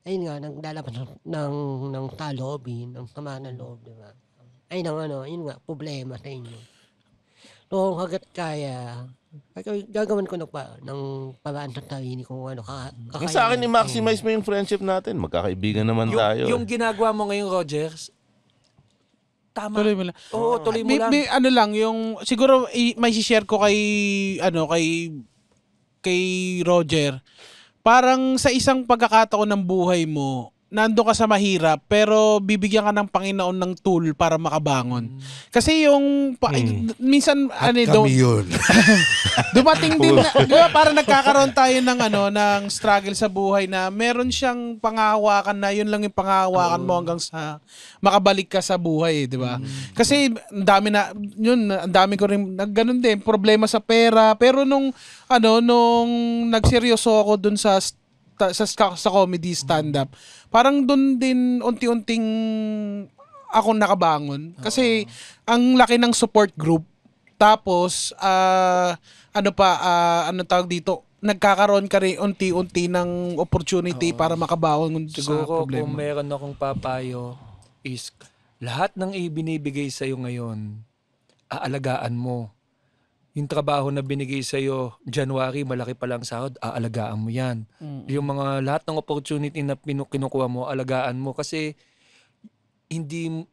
ayun nga, naglalabas ng talobin, ng sama ng loob, di ba? Ayun ang yun nga, problema sa inyo. So, hanggat kaya, gagawin ko ng paraan sa sarili kung kakayanin. Sa akin, i-maximize mo yung friendship natin. Magkakaibigan naman tayo. Yung ginagawa mo ngayon, Rogers, tama. Tuloy mo lang. Oo, tuloy mo lang. May ano lang, yung, siguro, may share ko kay Roger. Parang sa isang pagkakataon ng buhay mo, nando ka sa mahirap pero bibigyan ka ng Panginoon ng tool para makabangon. Kasi yung minsan yun. dumating din na, di ba, parang nagkakaroon tayo ng struggle sa buhay na meron siyang panghahawakan na yun lang yung panghahawakan mo hanggang sa makabalik ka sa buhay, di ba? Kasi ang dami ko rin ganun din problema sa pera, pero nung nagseryoso ako dun sa comedy stand-up, parang doon din unti-unting ako nakabangon. Kasi ang laki ng support group. Tapos, tawag dito, nagkakaroon ka rin unti-unti ng opportunity para makabangon sa Siguro problema. kung meron akong papayo is lahat ng ibinibigay sa'yo ngayon, aalagaan mo. Yung trabaho na binigay sa'yo, January, malaki pa lang sahod, aalagaan mo yan. Yung mga lahat ng opportunity na kinukuha mo, alagaan mo. Kasi hindi,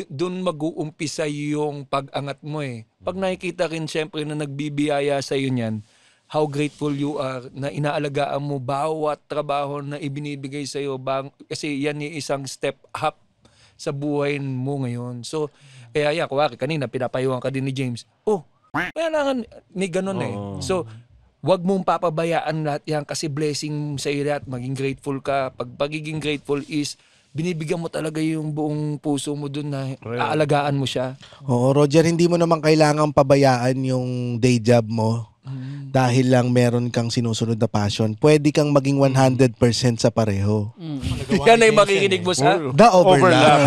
doon mag-uumpisa yung pag-angat mo eh. Pag nakikita rin syempre na nagbibiyaya sa'yo niyan, how grateful you are na inaalagaan mo bawat trabaho na ibinibigay sa'yo. Kasi yan yung isang step up sa buhay mo ngayon. So, kaya yan, kuwari, kanina pinapayuhan ka din ni James. Kailangan may ganun eh. So, wag mong papabayaan lahat yan kasi blessing sa iyo lahat. Maging grateful ka. Pag pagiging grateful is, binibigyan mo talaga yung buong puso mo dun na aalagaan mo siya. Oo, Roger, hindi mo naman kailangang pabayaan yung day job mo dahil lang meron kang sinusunod na passion. Pwede kang maging 100% sa pareho. Yan ay makikinig mo sa... The overlap.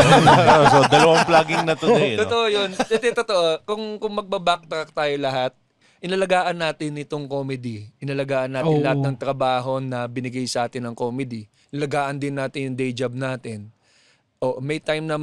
So, dalawang plugging na today. No? Totoo yun. Totoo. Kung magbabacktrack tayo lahat, inalagaan natin itong comedy. Inalagaan natin lahat ng trabaho na binigay sa atin ng comedy. Inalagaan din natin yung day job natin. May time na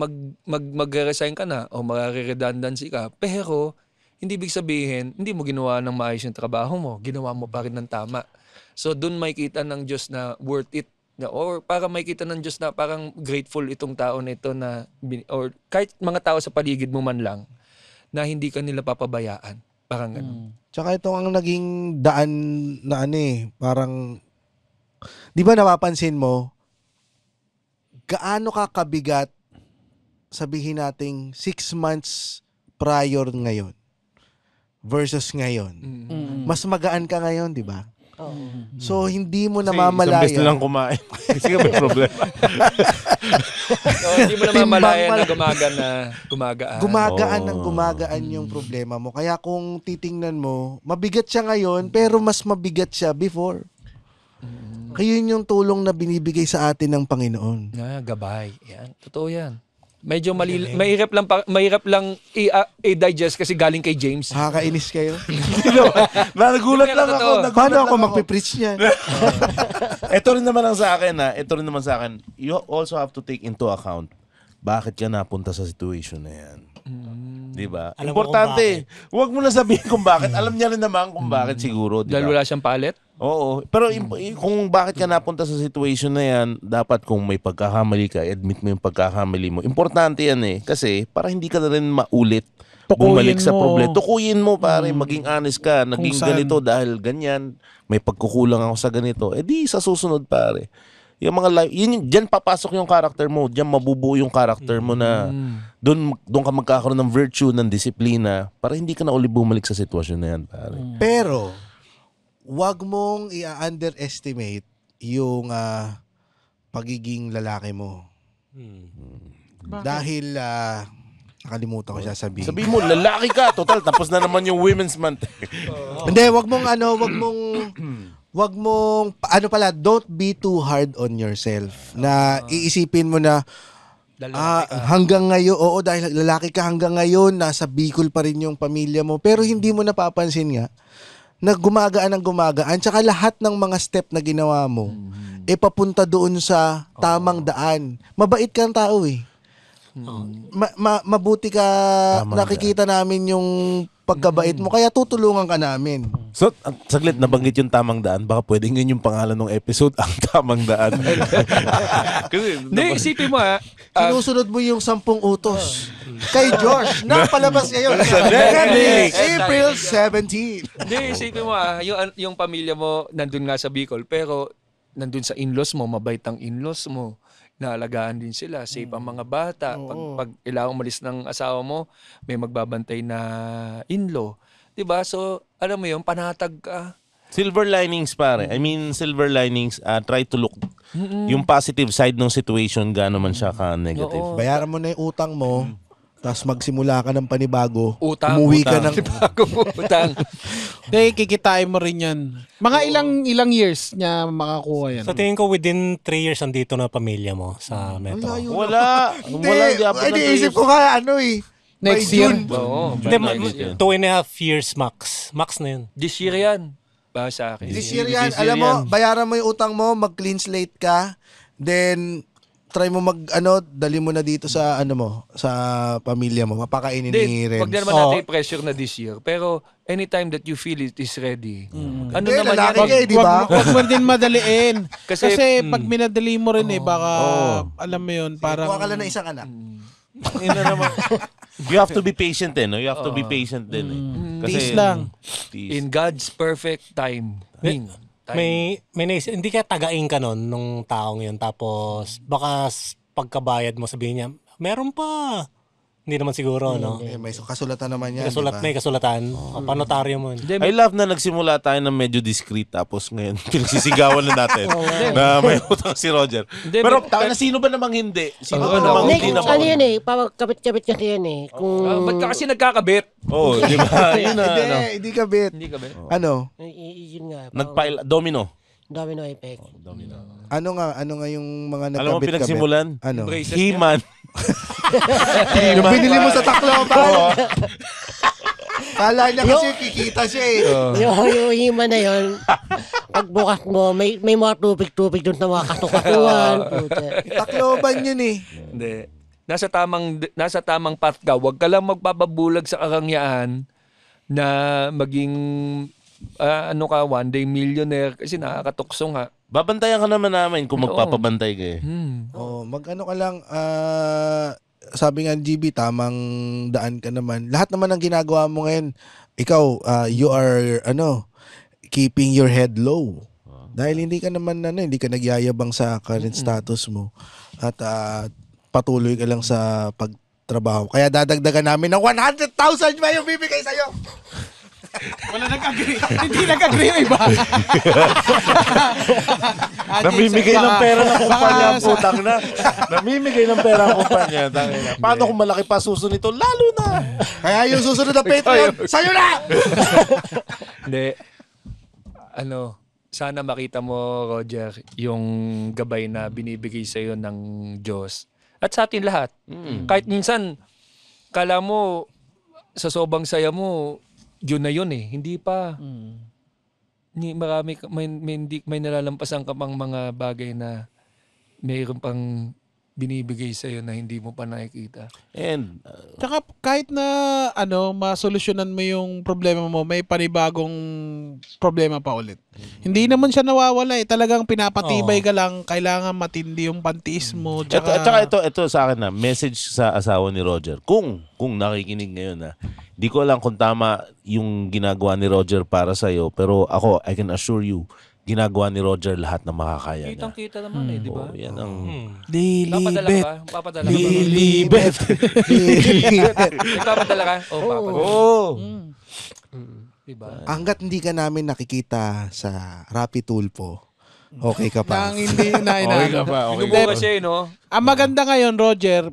mag-resign ka na o mag-redundancy ka. Pero, hindi ibig sabihin, hindi mo ginawa ng maayos yung trabaho mo. Ginawa mo pa rin ng tama. So, dun makikita ng Diyos na worth it. Or para makikita ng Diyos na parang grateful itong tao na ito na, or kahit mga tao sa paligid mo man lang, na hindi ka nila papabayaan. Parang gano'n. Tsaka ito ang naging daan na parang, di ba napapansin mo, gaano ka kabigat, sabihin nating 6 months prior ngayon versus ngayon. Mas magaan ka ngayon, di ba? So, hindi mo namamalaya. Isang beses lang kumain. Kasi may problema. Hindi mo namamalaya na gumagaan. Gumagaan yung problema mo. Kaya kung titingnan mo, mabigat siya ngayon, pero mas mabigat siya before. Kaya yun yung tulong na binibigay sa atin ng Panginoon. Gabay. Yan. Totoo yan. Medyo mahirap lang i-digest kasi galing kay James. Nakakainis kayo. Nagulat lang ako. Paano ako magpipreach niyan? Ito rin naman ang sa akin. You also have to take into account bakit ka napunta sa situation na yan. Diba? Alam mo Importante. Huwag mo na sabihin kung bakit. Alam niya rin naman kung bakit siguro. Diba? Dahil wala siyang palit? Oo. Pero kung bakit ka napunta sa situation na yan, dapat kung may pagkakamali ka, admit mo yung pagkakamali mo. Importante yan eh. Kasi para hindi ka na rin maulit bumalik sa problema. Tukuyin mo pare, maging honest ka. Naging ganito dahil ganyan. May pagkukulang ako sa ganito. Di sa susunod pare. Yung mga diyan papasok yung character mo. Diyan mabubuo yung character mo na doon ka magkakaroon ng virtue, ng disiplina para hindi ka na uli bumalik sa sitwasyon na yan pare. Pero, wag mong i-underestimate yung pagiging lalaki mo. Dahil nakalimutan ko siya sabihin. Sabihin mo, lalaki ka. Total, tapos na naman yung Women's Month. Hindi, wag mong don't be too hard on yourself. Na iisipin mo na hanggang ngayon, dahil lalaki ka hanggang ngayon, nasa Bicol pa rin yung pamilya mo. Pero hindi mo napapansin nga na gumagaan. Tsaka lahat ng mga step na ginawa mo, papunta doon sa tamang daan. Mabait kang tao eh. Mabuti ka, nakikita namin yung pagkabait mo, kaya tutulungan ka namin. So, saglit, nabanggit yung tamang daan. Baka pwedeng yun yung pangalan ng episode, ang tamang daan. Hindi, isipin mo Sinusunod mo yung 10 utos. Kay Josh, napalabas ngayon. April 17. Hindi, isipin mo yung pamilya mo nandun nga sa Bicol, pero nandun sa in-laws mo, mabait ang in-laws mo. Naalagaan din sila, safe ang mga bata. Pag ilang umalis ng asawa mo, may magbabantay na in-law. Diba? So, alam mo yun, panatag ka. Silver linings pare. I mean, silver linings, try to look yung positive side ng situation, gaano man siya ka-negative. Bayaran mo na yung utang mo, tapos magsimula ka ng panibago. Umuwi ka ng utang. Hindi, kikitain mo rin yan. Mga ilang years niya makakuha yan. So tingin ko within 3 years andito na pamilya mo sa Metro. Wala. Hindi, isip ko nga Next by year. June. Oo. Hindi, 2.5 years max. Max na yun. This year yan. Para sa akin. This year yan. Alam mo, bayaran mo yung utang mo, mag-clean slate ka, then try mo dali mo na dito sa sa pamilya mo. Mapakainin ni Hindi, Renz. wag na naman natin i-pressure na this year. Pero anytime that you feel it is ready. Ano Hindi, naman lalaki yan? ka eh, di ba? Wag mo din madaliin. Kasi- Kasi pag minadali mo rin baka, alam mo yun, parang... Kuha ka lang ng isang anak. Yun na naman. You have to be patient no? You have to be patient din eh. Tiis lang. Tiis. In God's perfect time. May hindi ka tagain ka nun nung taong yun. Tapos baka pagkabayad mo sabihin niya, meron pa. Hindi naman siguro, no? May kasulatan naman yan. May kasulatan. Panotaryo mo. I love na nagsimula tayo ng medyo discreet tapos ngayon pinagsisigawan na natin na may utang si Roger. Hindi, Pero na sino ba namang hindi? Sino ba namang Next, hindi naman? ano yan eh, kabit-kabit kasi yan eh. Kung, ba't ka kasi nagkakabit? Oh, di ba? Yun na, Hindi kabit. Hindi kabit. Ano? yun nga, Nagpile, domino. domino effect. Ano nga yung mga Alam mo nagkabit-kabit? pinagsimulan? Ano? Braces He-Man. Yung binili mo sa Tacloban. Kala niya kasi kikita siya eh. Yung hima na yun, pagbukas mo, may mga tubig-tubig doon sa mga katukatuan. Tacloban yun eh. Hindi. Nasa tamang path ka. Huwag ka lang magpapabulag sa karangyaan na maging one day millionaire kasi nakakatuksong ha. Babantayan ka naman namin kung magpapabantay ka eh. Oh, mag-ano ka lang, sabi nga ni GB, tamang daan ka naman. Lahat naman ng ginagawa mo ngayon, ikaw, you are, keeping your head low. Dahil hindi ka naman, hindi ka nagyayabang sa current status mo. At patuloy ka lang sa pagtrabaho. Kaya dadagdagan namin ng 100,000 ba yung bibigay sa'yo? Wala nag-agree. Hindi nag-agree yung iba. Namimigay ng pera ng kumpanya ang putang na. Namimigay ng pera ang kumpanya. Paano kung malaki pa susunod ito? Lalo na. Kaya yung susunod na Patreon, sa'yo na! Hindi. Sana makita mo, Roger, yung gabay na binibigay sa'yo ng Diyos. At sa atin lahat. Kahit minsan, kala mo, sa sobrang saya mo, yun na yun eh. Hindi pa. May nalalampasan ka pang mga bagay na mayroon pang binibigay sa'yo na hindi mo pa nakikita. And, Tsaka kahit na masolusyonan mo yung problema mo, may panibagong problema pa ulit. Hindi naman siya nawawala eh. Talagang pinapatibay ka lang. Kailangan matindi yung pantiis mo. tsaka ito sa akin na, message sa asawa ni Roger. Kung nakikinig ngayon na, di ko alam kung tama yung ginagawa ni Roger para sa'yo, pero ako, I can assure you, ginagawa ni Roger lahat na makakaya niya. Kitang-kita naman eh, di ba? Yan ang... Lilibet. Papadala ka? Lilibet. Papadala ka? Papadala. Diba? Hanggat hindi ka namin nakikita sa Rappi Tulpo, okay ka pa. Nang hindi na inaano. Inubo kasi, no? Ang maganda ngayon, Roger,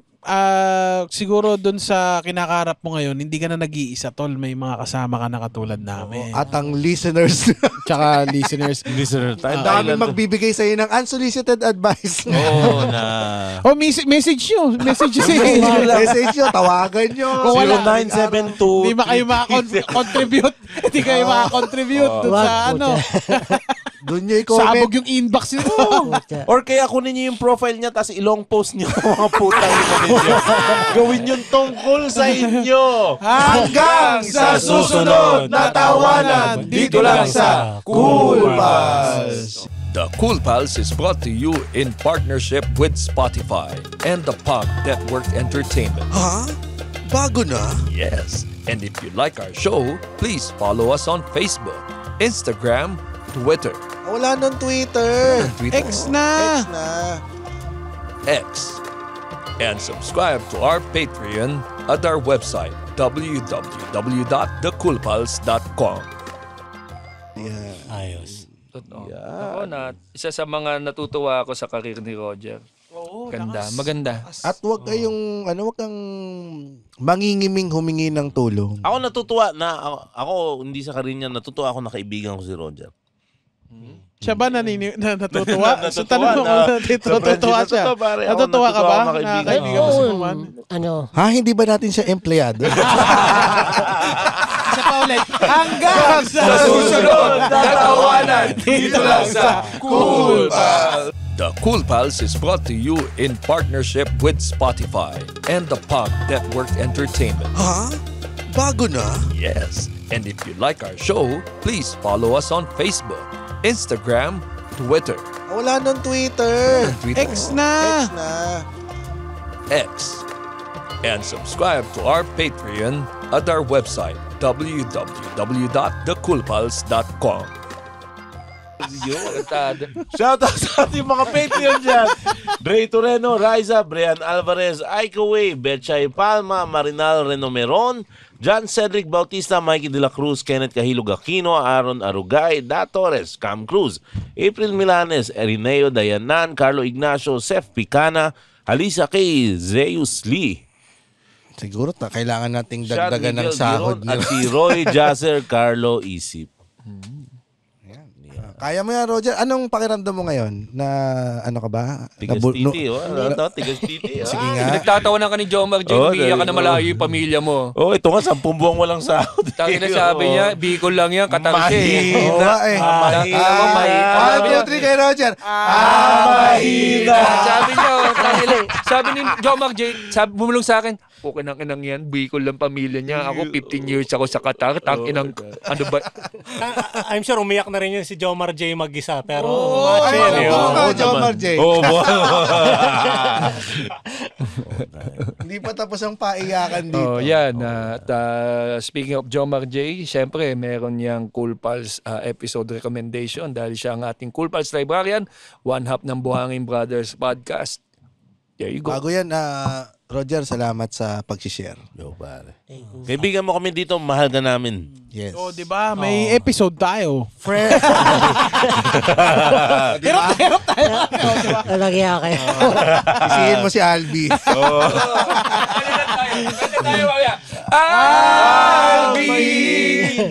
siguro dun sa kinakaharap mo ngayon, hindi ka na nag-iisa, tol. May mga kasama ka na katulad namin. At ang listeners, Tsaka listeners. Listener tayo. ang dami magbibigay sa'yo ng unsolicited advice. na... Message nyo. Message nyo si Message nyo, tawagan nyo. Kung wala, 0972. Hindi ba kayo makakontribute? Hindi kayo makakontribute dun sa Doon nyo sabog i-comment. yung inbox nyo. Or kaya kunin niyo yung profile niya tapos ilong post niyo mga putang ina ninyo. Gawin yung tungkol sa inyo. Hanggang sa susunod na tawanan dito lang sa Cool Pals. The Cool Pals is brought to you in partnership with Spotify and the Pod Network Entertainment. Ha? Bago na? Yes, and if you like our show, please follow us on Facebook, Instagram, Twitter, Wala nang Twitter. X na. X na. X, and subscribe to our Patreon at our website www.thecoolpals.com. Ayos. Totoo. Ako isa sa mga natutuwa ako sa karir ni Roger. Maganda. At wag kang mangingiming humingi ng tulong. Ako natutuwa na ako hindi sa karinya natutuwa ako na kaibigan ko si Roger. Siya ba natutuwa? So tanong mo na- kung natutuwa siya. Natutuwa, pare. Ako Natutuwa ka ba? natutuwa, makaibigan. Na kaibigan mo si Kuman? Ha? Hindi ba natin siya empleyado? Isa pa ulit. Hanggang sa susunod na tawanan dito lang sa Cool Pals. The Cool Pals is brought to you in partnership with Spotify and the Pod Network Entertainment. Ha? Bago na? Yes, and if you like our show, please follow us on Facebook, Instagram, Twitter, Wala nang Twitter. X na. X na. X, and subscribe to our Patreon at our website www.thecoolpals.com. Shoutout sa ating mga Patreon dyan. Dre Toreno, Riza, Brian Alvarez, Aiko Way, Betchay Palma, Marinal Renomeron, John Cedric Bautista, Mikey De La Cruz, Kenneth Kahilog Aquino, Aaron Arugay, Da Torres, Cam Cruz, April Milanes, Erineo Dayanan, Carlo Ignacio, Seth Picana, Alisa K. Zeus Lee, Siguro kailangan nating Sean dagdagan ng Miguel sahod Giron, at niyo. si Roy Jasser Carlo Isip. Kaya mo yan, Roger. Anong pakiramdam mo ngayon? Na ano ka ba? Tigas titi, tigas titi. Sige nga. Nagtatawanan ka ni Jomar J. Oh, Umiiyak ka na oh. malayo yung pamilya mo. Oh, ito nga, 10 buwang walang sahod. Tangin na sabi niya, Bicol lang yan, Katarse. Oo nga eh. Mahina. 1, 2, 3 kay Roger. Mahina. Sabi niya, sabi ni Jomar J. Bumulong sa akin, okay nang inang yan, Bicol lang pamilya niya. Ako 15 years ako sa Qatar. Tanginang, ano ba? I'm sure umiyak na rin yun si Jomar J mag-isa. Pero Ay, match yun, ano eh. ka, Jomar J? Oh, Hindi pa tapos ang paiyakan dito. Oh, yan. At speaking of Jomar J, syempre, meron niyang Cool Pals episode recommendation dahil siya ang ating Cool Pals librarian, one half ng Buhangin Brothers podcast. There you go. Bago yan, Roger, salamat sa pag-share. Yo, pare. Kaibigan mo kami dito, mahal ka namin. Yes. So, di ba, may episode tayo. Friend. Hirap tayo. Lalagyan kayo. Isihin mo si Albi. I'll be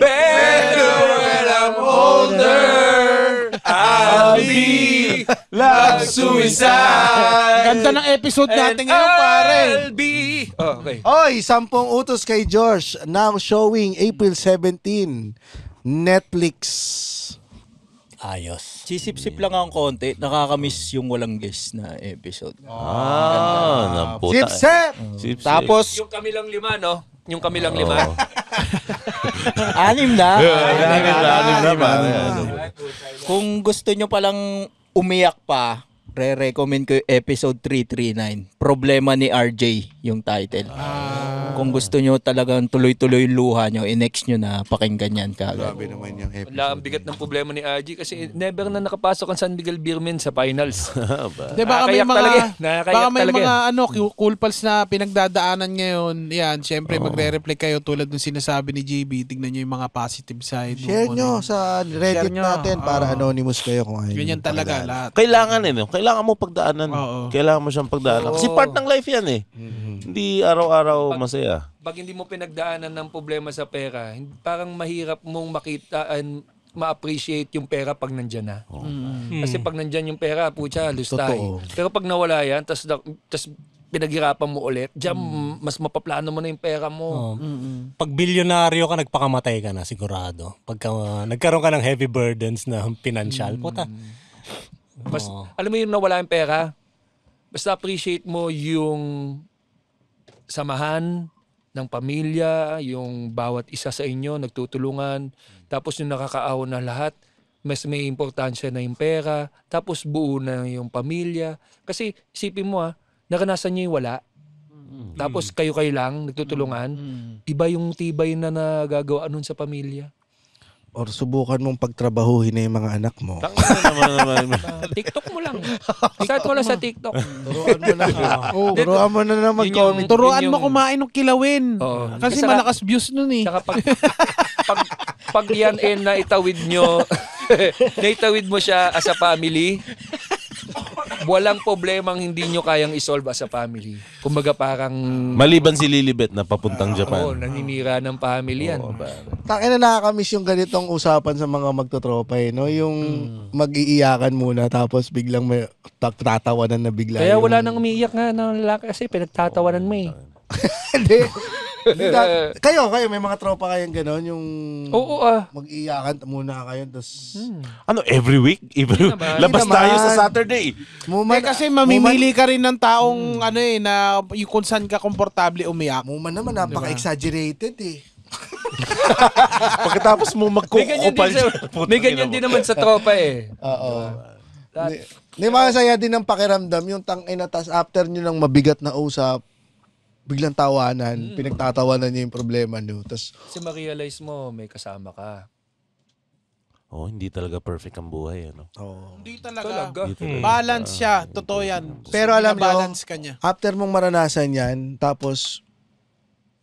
better when I'm older. I'll be like suicide. Ganda ng episode natin ngayon, pare. I'll be... Oh, okay. Oy, 10 utos kay George. Now showing April 17. Netflix. Ayos. Sisip-sip lang ang konti. Nakakamiss yung walang guest na episode. Namputa. Sip-sip! Sip-sip. Tapos, Yung kami lang lima, no? Yung kami lang lima. anim na. Anim na, pare. Kung gusto nyo palang umiyak pa, re-recommend ko yung episode 339. Problema ni RJ, yung title. Kung gusto nyo talagang tuloy-tuloy yung luha nyo, i-next nyo na pakinggan yan kagad. Grabe naman yung episode. Wala ang bigat ng problema ni RG kasi never na nakapasok ang San Miguel Beermen sa finals. Di baka may Nakakayak talaga mga, eh. Nakakayak baka may talaga mga cool pals na pinagdadaanan ngayon. Yan, syempre magre-reflect kayo tulad ng sinasabi ni JB. Tignan nyo yung mga positive side. Share nyo sa Reddit Share nyo. natin para anonymous kayo kung ano. Ganyan talaga lahat. Kailangan no? Kailangan mo pagdaanan. Oo. Kailangan mo siyang pagdaanan. Kasi part ng life yan eh. Hindi araw-araw masaya. Pag hindi mo pinagdaanan ng problema sa pera, parang mahirap mong makita and ma-appreciate yung pera pag nandyan na. Kasi pag nandyan yung pera, pucha, lustay. Totoo. Pero pag nawala yan, tas pinaghirapan mo ulit, diyan mas mapaplano mo na yung pera mo. Pag bilyonaryo ka, nagpakamatay ka na sigurado. Pagka nagkaroon ka ng heavy burdens na financial, puta. Alam mo yung nawala yung pera, basta appreciate mo yung samahan ng pamilya, yung bawat isa sa inyo nagtutulungan, tapos yung nakakaawa na lahat, mas may importansya na yung pera, tapos buo na yung pamilya. Kasi isipin mo naranasan nyo yung wala, tapos kayo-kayo lang nagtutulungan, iba yung tibay na nagagawa nun sa pamilya. Or subukan mong pagtrabahuhin na yung mga anak mo. naman. TikTok mo lang. Start mo lang sa TikTok. Turuan mo na. Turuan mo na mag-comment. Turuan Yun mo yung- kumain ng kilawin. Oo. Kasi Saka- malakas views nun eh. Saka pag yan naitawid nyo, naitawid mo siya as a family, walang problemang hindi nyo kayang isolve as a family. Kumbaga parang Maliban si Lilibet na papuntang Japan. naninira ng family yan. Takin na nakakamiss yung ganitong usapan sa mga magtotropa eh, no? Yung mag-iiyakan muna tapos biglang may tatawanan na bigla. Kaya yung- wala nang umiiyak nga ng lalaki kasi pinagtatawanan mo eh. Hindi. Kayo, may mga tropa kayong gano'n, yung Oo mag-iyakan muna kayo, tapos Ano, every week? naman. Labas Hindi tayo naman. sa Saturday. Kasi mamimili ka rin ng taong na yung kung saan ka komportable umiyak. Muman naman, napaka-exaggerated eh. Pagkatapos mo May ganyan din naman sa tropa eh. Oo. Hindi masaya din ang pakiramdam, yung tangina, tas after nyo ng mabigat na usap, biglang tawanan, pinagtatawanan nyo yung problema nyo. Tas, Kasi ma-realize mo, may kasama ka. Hindi talaga perfect ang buhay, ano? Hindi talaga. Hindi talaga. Balance siya, totoo yan. Pero alam nyo, balance ka niya. after mong maranasan yan, tapos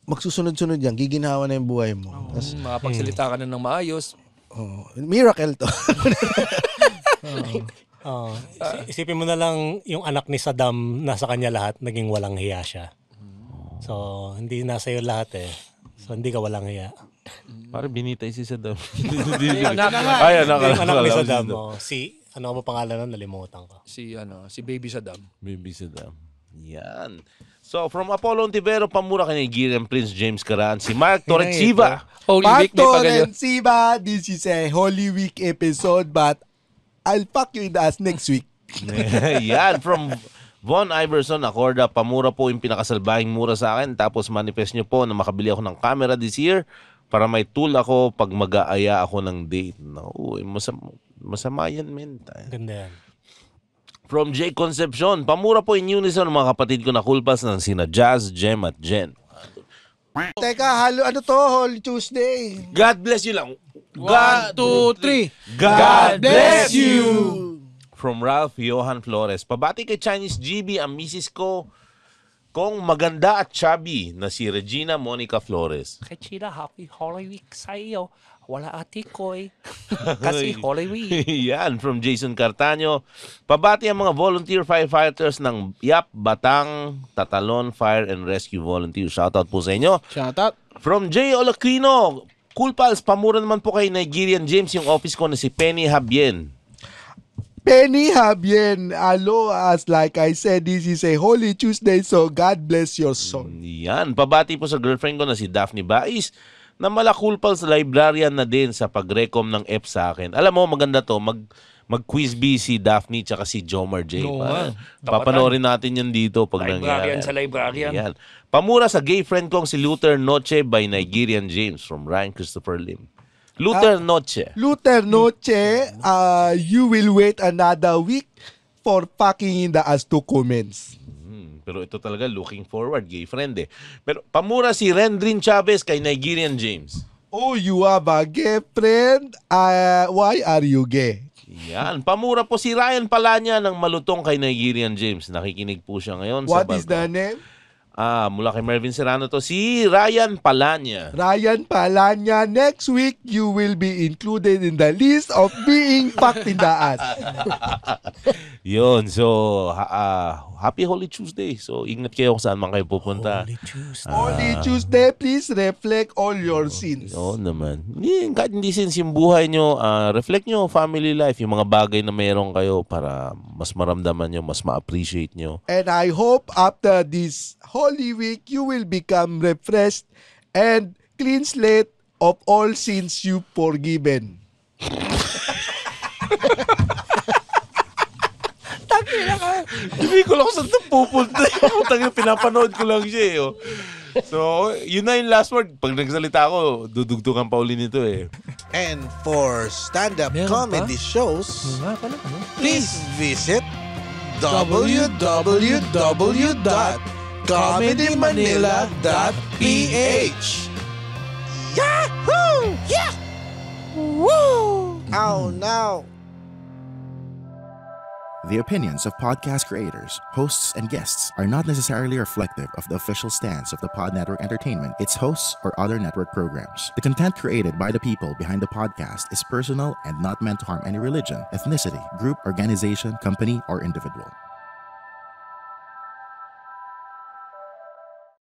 magsusunod-sunod yan, giginhawa na yung buhay mo. Tas, Makapagsalita ka na ng maayos. miracle to. Isipin mo na lang yung anak ni Saddam, nasa kanya lahat, naging walang hiya siya. So, hindi nasa iyo lahat eh. So, hindi ka walang hiya. Parang binitay si Saddam. Anak Ay, Yung anak ni si Saddam, ano ba pangalan nun? Nalimutan ko. si Baby Saddam. Baby Saddam. Yan. So, from Apollo Ontivero, pamura kay Nigerian Prince James Karaan, si Mark Torrexiva. Holy Week, may paganyan. Siba, this is a Holy Week episode, but I'll fuck you in the ass next week. Yan, from Von Iverson, Acorda, pamura po yung pinakasalbahing mura sa akin. Tapos manifest nyo po na makabili ako ng camera this year para may tool ako pag mag-aaya ako ng date. Masama yan, men. Ganda yan. From J. Concepcion, pamura po in unison ng mga kapatid ko na kulpas ng sina Jazz, Jem at Jen. Teka, Holy Tuesday. God bless you lang. 1, 2, 3. God bless you. From Ralph Johan Flores, pabati kay Chinese GB ang misis ko kong maganda at chubby na si Regina Monica Flores. Kay Chila, happy Holy Week sa iyo. Wala ati ko'y. Kasi Holy Week. Yan, from Jason Cartaño. Pabati ang mga volunteer firefighters ng YAP, Batang, Tatalon Fire and Rescue Volunteer. Shoutout po sa inyo. Shoutout. From J. Olaquino, Cool Pals, pamura naman po kay Nigerian James yung office ko na si Penny Habien. Penny Habien, as like I said, this is a Holy Tuesday, so God bless your soul. Yan, pabati po sa girlfriend ko na si Daphne Bais na mala Cool Pals librarian na din sa pag-recom ng F sa akin. Alam mo, maganda to, mag-quiz bee si Daphne tsaka si Jomar J. Papanoorin natin yan dito pag nangyari. Librarian sa librarian. Yan. Pamura sa gay friend kong si Luther Noche by Nigerian James from Ryan Christopher Lim. Luther Noche. Luther Noche, you will wait another week for fucking in the ass to comments. Pero ito talaga looking forward, gay friend eh. Pero pamura si Rendrin Chavez kay Nigerian James. Oh, you have a gay friend? Why are you gay? Yan. Pamura po si Ryan Palanya ng Malutong kay Nigerian James. Nakikinig po siya ngayon. What sa is the name? Mula kay Mervin Serrano to, si Ryan Palanya. Ryan Palanya, next week you will be included in the list of being fucked in the ass. Yun. So, happy Holy Tuesday. So, ingat kayo kung saan man kayo pupunta. Holy Tuesday, please reflect all your sins. Oo naman. Kahit hindi sins yung buhay nyo, reflect nyo family life, yung mga bagay na meron kayo para mas maramdaman nyo, mas ma-appreciate nyo. And I hope after this Holy Week, you will become refreshed and clean slate of all sins you forgiven. Hindi ko lang saan ito pupunta. Pinapanood ko lang siya eh. Oh. So, yun na yung last word. Pag nagsalita ako, dudugtugan pa uli nito eh. And for stand-up comedy shows, please visit www.comedymanila.ph. Yahoo! Yeah! Woo! Oh no! The opinions of podcast creators, hosts, and guests are not necessarily reflective of the official stance of the Pod Network Entertainment, its hosts, or other network programs. The content created by the people behind the podcast is personal and not meant to harm any religion, ethnicity, group, organization, company, or individual.